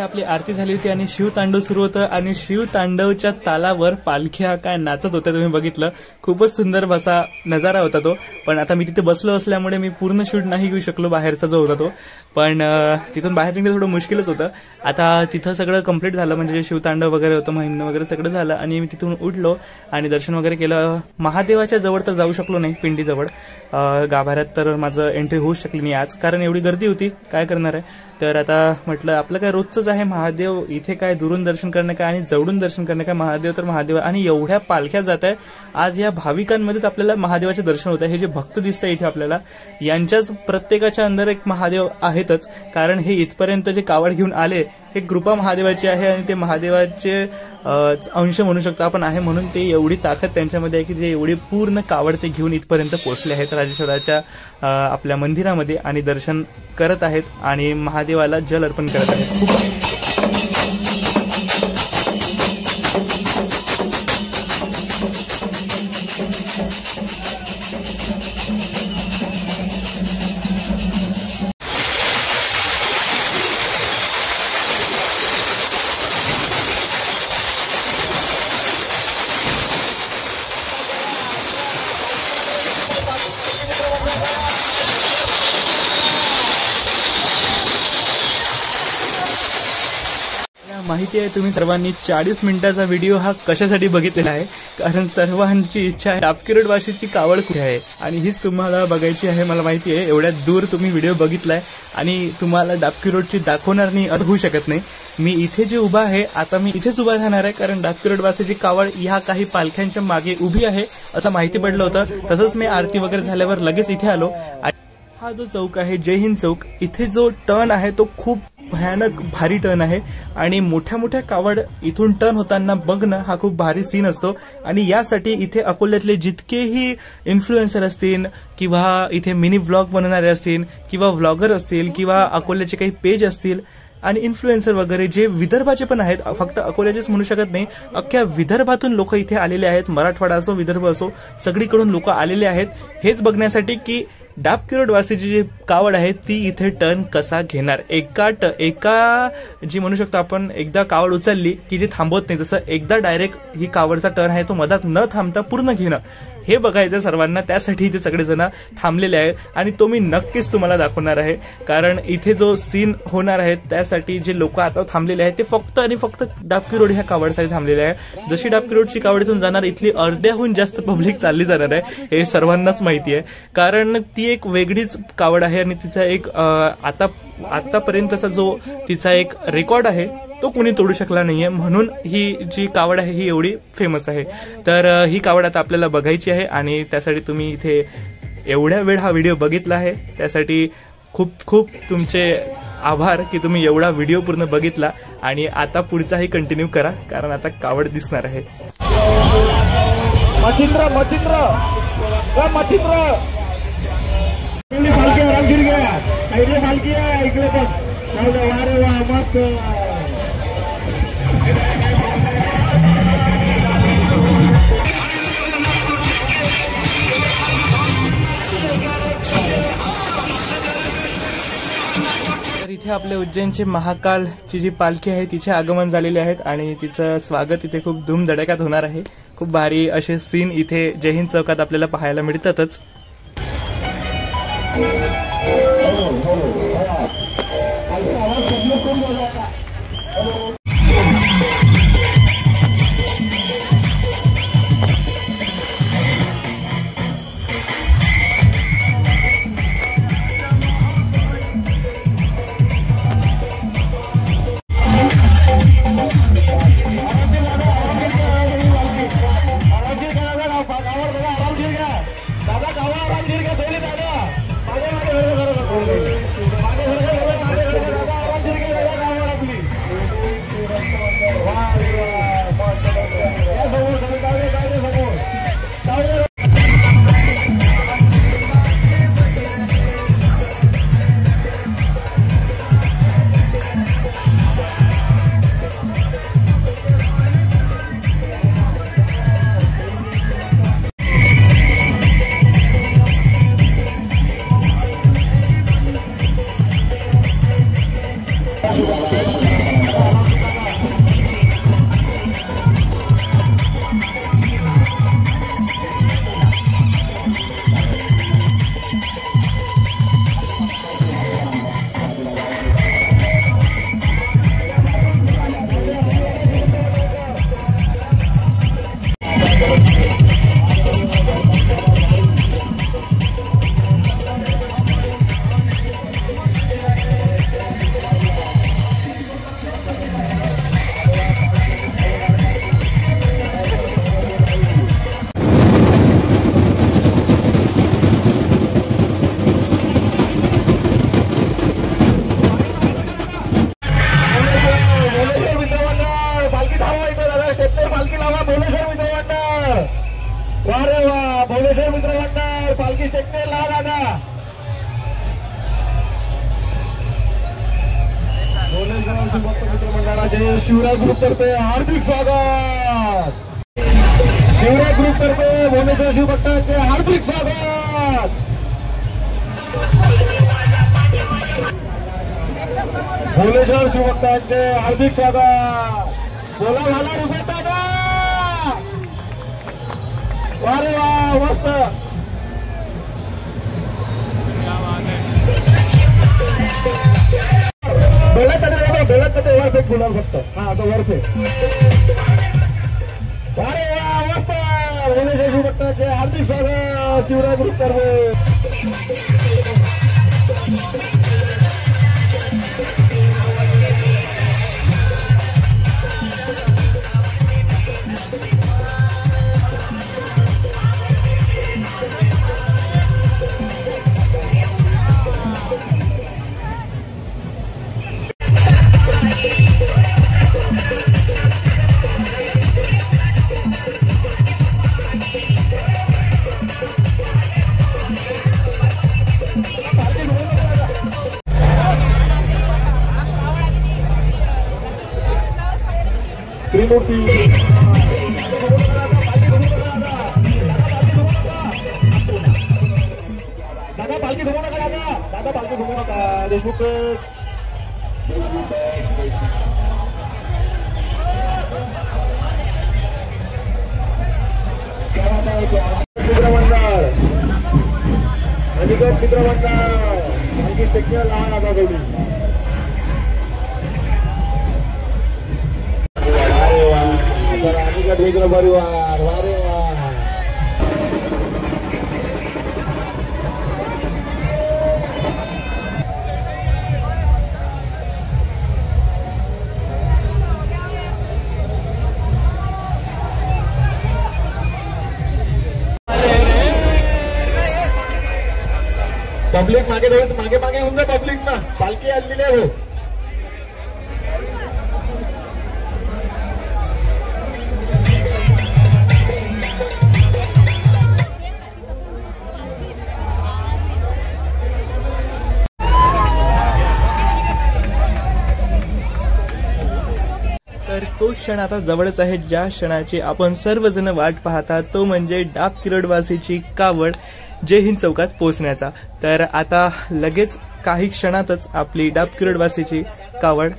आपली आरती झाली होती आणि शिवतांडव सुरू होतं आणि शिवतांडवच्या तालावर पालख्या काय नाचत होत्या, तुम्ही बघितलं. खूपच सुंदर असा नजारा होता तो. पण आता मी तिथे बसलो असल्यामुळे मी पूर्ण शूट नाही घेऊ शकलो, बाहेरचा जो होता तो. पण तिथून बाहेर निघणं थोडं मुश्किलच होतं. आता तिथं सगळं कंप्लीट झालं, म्हणजे शिवतांडव वगैरे होतं, महिना वगैरे सगळं झालं आणि मी तिथून उठलो आणि दर्शन वगैरे केलं. महादेवाच्या जवळ तर जाऊ शकलो नाही, पिंडीजवळ. गाभाऱ्यात तर माझं एंट्री होऊच शकली नाही आज, कारण एवढी गर्दी होती, काय करणार आहे. तर आता म्हटलं आपलं काय रोजचंच आहे महादेव, इथे काय दुरून दर्शन करणे काय आणि जवळून दर्शन करणे काय, महादेव तर महादेव. आणि एवढ्या पालख्या जात आहे आज, या भाविकांमध्येच आपल्याला महादेवाचे दर्शन होत आहे. हे जे भक्त दिसत आहे इथे आपल्याला, यांच्याच प्रत्येकाच्या अंदर एक महादेव आहेतच. कारण हे इथपर्यंत जे कावड घेऊन आले हे कृपा महादेवाची आहे आणि ते महादेवाचे अंश म्हणू शकतो आपण आहे. म्हणून ते एवढी ताकद त्यांच्यामध्ये आहे की ते एवढी पूर्ण कावड ते घेऊन इथपर्यंत पोहोचले आहेत राजेश्वराच्या आपल्या मंदिरामध्ये आणि दर्शन करत आहेत आणि महादेवाला जल अर्पण करत आहेत. खूप माहिती आहे तुम्ही सर्वांनी 40 मिनिटाचा व्हिडिओ हा कशासाठी बघितलेला आहे, कारण सर्वांची इच्छा आहे डाबकी रोड वाशीची कावड कुठे आहे आणि हीच तुम्हाला बघायची आहे. मला माहिती आहे एवढ्या दूर तुम्ही व्हिडिओ बघितलाय आणि तुम्हाला डाबकी रोडची दाखवणार नाही असं होऊ शकत नाही. मी इथे जे उभा आहे आता मी इथेच उभा राहणार आहे, कारण डाबकी रोड वाशीची कावड ह्या काही पालख्यांच्या मागे उभी आहे असं माहिती पडलं होतं. तसंच मी आरती वगैरे झाल्यावर लगेच इथे आलो. हा जो चौक आहे जय हिंद चौक, इथे जो टर्न आहे तो खूप भयानक भारी टर्न आहे आणि मोठ्या मोठ्या कावड इथून टर्न होताना बघणं हा खूप भारी सीन असतो. आणि यासाठी इथे अकोल्यातले जितकेही इन्फ्लुएन्सर असतील किंवा इथे मिनी व्लॉग बनवणारे असतील किंवा व्लॉगर असतील किंवा अकोल्याचे काही पेज असतील आणि इन्फ्लुएन्सर वगैरे जे विदर्भाचे पण आहेत, फक्त अकोल्याचेच म्हणू शकत नाही, अख्ख्या विदर्भातून लोक इथे आलेले आहेत. मराठवाडा असो विदर्भ असो सगळीकडून लोक आलेले आहेत हेच बघण्यासाठी की डाबकी रोड वासीची जी कावड आहे ती इथे टर्न कसा घेणार. एका जी म्हणू शकतो आपण एकदा कावड उचलली की जे थांबवत नाही तसं एकदा डायरेक्ट ही कावडचा टर्न आहे तो मधात न थांबता पूर्ण घेणं हे बघायचं सर्वांना. त्यासाठी इथे सगळेजण थांबलेले आहेत आणि तो मी नक्कीच तुम्हाला दाखवणार आहे, कारण इथे जो सीन होणार आहे त्यासाठी जे लोक आता थांबलेले आहेत ते फक्त आणि फक्त डाबकी रोड ह्या कावडसाठी थांबलेले आहे. जशी डाबकी रोडची कावड इथून जाणार इथली अर्ध्याहून जास्त पब्लिक चालली जाणार आहे हे सर्वांनाच माहिती आहे, कारण ती एक वेगळीच कावड आहे आणि तिचा एक आतापर्यंतचा जो तिचा एक रेकॉर्ड आहे तो कुणी तोडू शकला नाहीये, म्हणून ही जी कावड आहे ही एवढी फेमस आहे. तर ही कावड आता आपल्याला बघायची आहे आणि त्यासाठी तुम्ही इथे एवढ्या वेळ हा व्हिडिओ बघितला आहे त्यासाठी खूप खूप तुमचे आभार की तुम्ही एवढा व्हिडिओ पूर्ण बघितला. आणि आता पुढचाही कंटिन्यू करा कारण आता कावड दिसणार आहे. मचिंद्र पालखी आरामशीर घ्या, इकडे पालखी आहे इकडे पण. अरे वा मस्त. तर इथे आपले उज्जैनचे महाकालची जी पालखी आहे तिचे आगमन झालेले आहेत आणि तिचं स्वागत इथे खूप धूमधडक्यात होणार आहे. खूप भारी असे सीन इथे जय हिंद चौकात आपल्याला पाहायला मिळतातच. पालखी स्टेटने ला दादा मंडळाचे शिवराज ग्रुप तर्फे हार्दिक स्वागत. शिवराज ग्रुप तर्फे भुवनेश्वर शिवभक्तांचे हार्दिक स्वागत. भुवनेश्वर शिवभक्तांचे हार्दिक स्वागत. बोला झाला रुपये दादा. अरे वा मस्त. बेलत वर फेक गुलाल फक्त. हा आता वरते. अरे वा मस्त. भुवनेश्वर शिवभक्तांचे हार्दिक स्वागत शिवराय ग्रुप तर्फे. त्रिमूर्ती दादा पालखी घुमू नका. दादा पालखी घुमू नका. देशमुख मित्रमंडळ अलीगड मित्रमंडळ पालखी स्टेशनला लहान आता गौडी. मित्र परिवार वारे वा. पब्लिक मागे जाऊन मागे मागे होऊन जा. पब्लिक ना पालखी आलेली आहे. हो तर तो क्षण आता जवळच आहे, ज्या क्षणाची आपण सर्वजण वाट पाहता, तो म्हणजे डाबकिरोडवासीची कावड जय हिंद चौकात पोहोचण्याचा. तर आता लगेच काही क्षणातच आपली डाबकिरोडवासीची कावड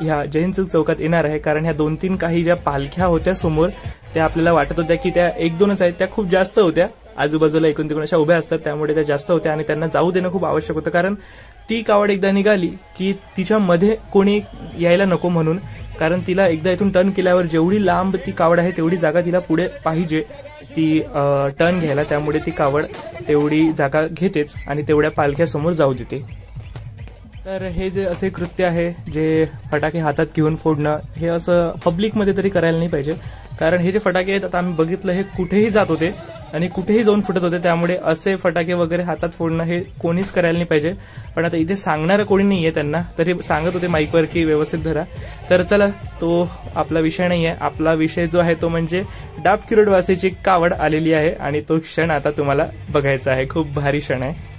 ह्या जय हिंद चौकात येणार आहे. कारण ह्या 2-3 काही ज्या पालख्या होत्या समोर, त्या आपल्याला वाटत होत्या की त्या 1-2च आहेत, त्या खूप जास्त होत्या. आजूबाजूला एकूण तिकडून अशा उभ्या असतात, त्यामुळे त्या जास्त होत्या आणि त्यांना जाऊ देणं खूप आवश्यक होतं. कारण ती कावड एकदा निघाली की तिच्यामध्ये कोणी यायला नको म्हणून. कारण तिला एकदा इथून टर्न केल्यावर जेवढी लांब ती कावड आहे तेवढी जागा तिला पुढे पाहिजे ती टर्न घ्यायला. त्यामुळे ती कावड तेवढी जागा घेतेच आणि तेवढ्या पालख्यासमोर जाऊ देते. तर हे जे असे कृत्य आहे, जे फटाके हातात घेऊन फोडणं, हे असं पब्लिकमध्ये तरी करायला नाही पाहिजे. कारण हे जे फटाके आहेत, आता आम्ही बघितलं, हे कुठेही जात होते आणि कुठेही जाऊन फुटत होते. त्यामुळे असे फटाके वगैरे हातात फोडणं हे कोणीच करायला नाही पाहिजे. पण आता इथे सांगणारं कोणी नाही आहे त्यांना, तरी सांगत होते माईकवर की व्यवस्थित धरा. तर चला, तो आपला विषय नाही आहे. आपला विषय जो आहे तो म्हणजे डाबकिरोडवासीची कावड आलेली आहे आणि तो क्षण आता तुम्हाला बघायचा आहे. खूप भारी क्षण आहे.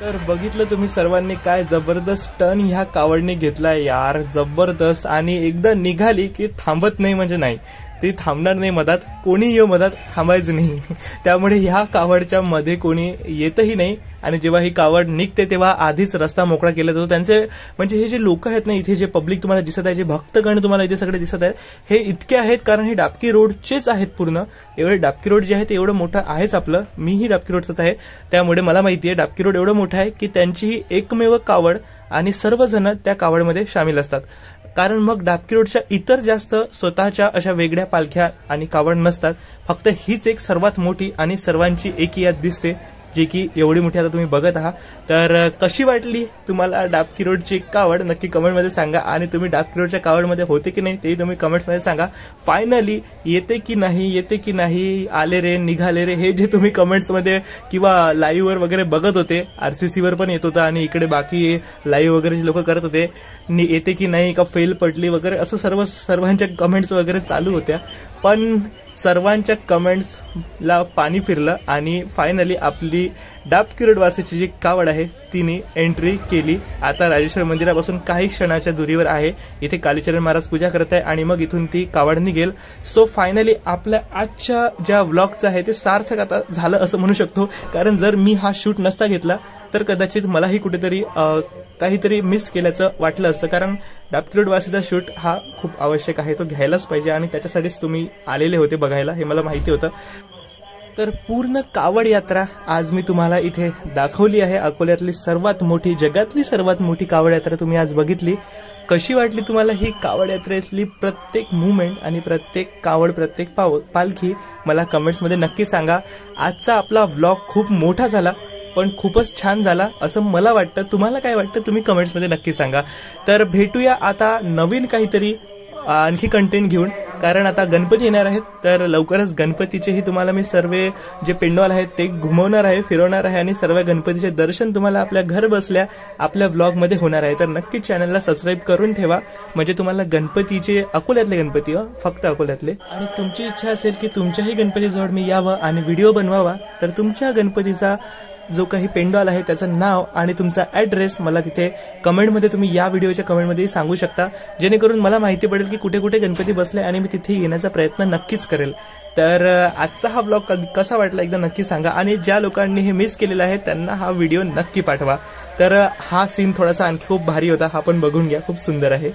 तर बघितलं तुम्ही सर्वांनी काय जबरदस्त टर्न ह्या कावडने घेतलाय यार, जबरदस्त. आणि एकदा निघाली की थांबत नाही म्हणजे नाही, ती थांबणार नाही. मधात कोणी मधात थांबायचं नाही. त्यामुळे ह्या कावडच्या मध्ये कोणी येतही नाही. आणि जेव्हा ही कावड निघते तेव्हा आधीच रस्ता मोकळा केला जातो. त्यांचे म्हणजे हे जे लोक आहेत ना, इथे जे पब्लिक तुम्हाला दिसत आहे, जे भक्तगण तुम्हाला इथे सगळे दिसत आहेत, हे इतके आहेत कारण हे डाबकी रोडचेच आहेत पूर्ण. एवढे डाबकी रोड जे आहे ते एवढं मोठं आहेच आपलं. मीही डाबकी रोडचाच आहे, त्यामुळे मला माहिती आहे डाबकी रोड एवढं मोठं आहे की त्यांची ही एकमेव कावड आणि सर्वजण त्या कावडमध्ये सामील असतात. कारण मग डाबकी रोडच्या इतर जास्त स्वतःच्या अशा वेगळ्या पालख्या आणि कावड नसतात. फक्त हीच एक सर्वात मोठी आणि सर्वांची एकी यात दिसते, जी की एवढी मोठी आता तुम्ही बघत आहात. तर कशी वाटली तुम्हाला डाबकी रोडची कावड नक्की कमेंटमध्ये सांगा. आणि तुम्ही डाबकी रोडच्या कावडमध्ये होते की नाही तेही तुम्ही कमेंट्समध्ये सांगा. फायनली येते की नाही, आले रे निघाले रे, हे जे तुम्ही कमेंट्समध्ये किंवा लाईव्हवर वगैरे बघत होते, RCCवर पण येत होतं आणि इकडे बाकी लाईव्ह वगैरे जे लोक करत होते, येते की नाही का फेल पडली वगैरे असं सर्वांच्या कमेंट्स वगैरे चालू होत्या. पण सर्वांच्या कमेंट्सला पाणी फिरलं आणि फायनली आपली डाबकी रोड वासीची जी कावड आहे तिने एंट्री केली. आता राजेश्वर मंदिरापासून काही क्षणाच्या दुरीवर आहे. इथे कालीचरण महाराज पूजा करत आहे आणि मग इथून ती कावड निघेल. सो फायनली आपल्या आजच्या ज्या व्लॉगचं आहे ते सार्थक आता झालं असं म्हणू शकतो. कारण जर मी हा शूट नसता घेतला तर कदाचित मलाही कुठेतरी काहीतरी मिस केल्याचं वाटलं असतं. कारण डाबकी रोड वासीचा शूट हा खूप आवश्यक आहे, तो घ्यायलाच पाहिजे आणि त्याच्यासाठीच तुम्ही आलेले होते बघायला, हे मला माहिती होतं. तर पूर्ण कावड यात्रा आज मी तुम्हाला इथे दाखवली आहे. अकोल्यातली सर्वात मोठी, जगातली सर्वात मोठी कावड यात्रा तुम्ही आज बघितली. कशी वाटली तुम्हाला ही कावड यात्रेतली प्रत्येक मुवमेंट आणि प्रत्येक कावड, प्रत्येक पालखी मला कमेंट्समध्ये नक्की सांगा. आजचा आपला व्लॉग खूप मोठा झाला पण खूपच छान झाला असं मला वाटतं. तुम्हाला काय वाटतं तुम्ही कमेंट्समध्ये नक्की सांगा. तर भेटूया आता नवीन काहीतरी आणखी कंटेंट घेऊन, कारण आता गणपती येणार आहेत. तर लवकरच गणपतीचेही तुम्हाला मी सर्व जे पेंडॉल आहेत ते घुमवणार आहे, फिरवणार आहे आणि सर्व गणपतीचे दर्शन तुम्हाला आपल्या घर बसल्या आपल्या व्लॉगमध्ये होणार आहे. तर नक्की चॅनलला सबस्क्राईब करून ठेवा, म्हणजे तुम्हाला गणपतीचे, अकोल्यातले गणपती, फक्त अकोल्यातले, आणि तुमची इच्छा असेल की तुमच्याही गणपतीजवळ मी यावं आणि व्हिडिओ बनवावा, तर तुमच्या गणपतीचा जो काही पेंडॉल आहे त्याचं नाव आणि तुमचा ॲड्रेस मला तिथे कमेंटमध्ये, तुम्ही या व्हिडिओच्या कमेंटमध्ये सांगू शकता, जेणेकरून मला माहिती पडेल की कुठे कुठे गणपती बसले आणि मी तिथे येण्याचा प्रयत्न नक्कीच करेल. तर आजचा हा ब्लॉग कसा वाटला एकदा नक्की सांगा. आणि ज्या लोकांनी हे मिस केलेलं आहे त्यांना हा व्हिडिओ नक्की पाठवा. तर हा सीन थोडासा आणखी खूप भारी होता, हा पण बघून घ्या, खूप सुंदर आहे.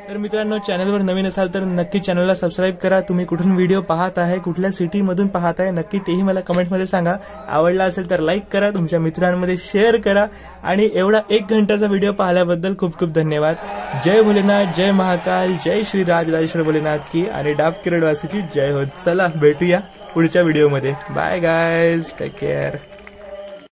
तर मित्रांनो, चॅनलवर नवीन असाल तर नक्की चॅनलला सबस्क्राईब करा. तुम्ही कुठून व्हिडिओ पाहत आहे, कुठल्या सिटीमधून पाहत आहे, नक्की तेही मला कमेंटमध्ये सांगा. आवडला असेल तर लाईक करा, तुमच्या मित्रांमध्ये शेअर करा. आणि एवढा 1 घंटाचा व्हिडिओ पाहिल्याबद्दल खूप खूप धन्यवाद. जय भोलेनाथ, जय महाकाल, जय श्री राजेश्वर भोलेनाथ की, आणि डाबकी रोड वासीची जय हो. चला भेटूया पुढच्या व्हिडिओमध्ये. Bye guys, take care.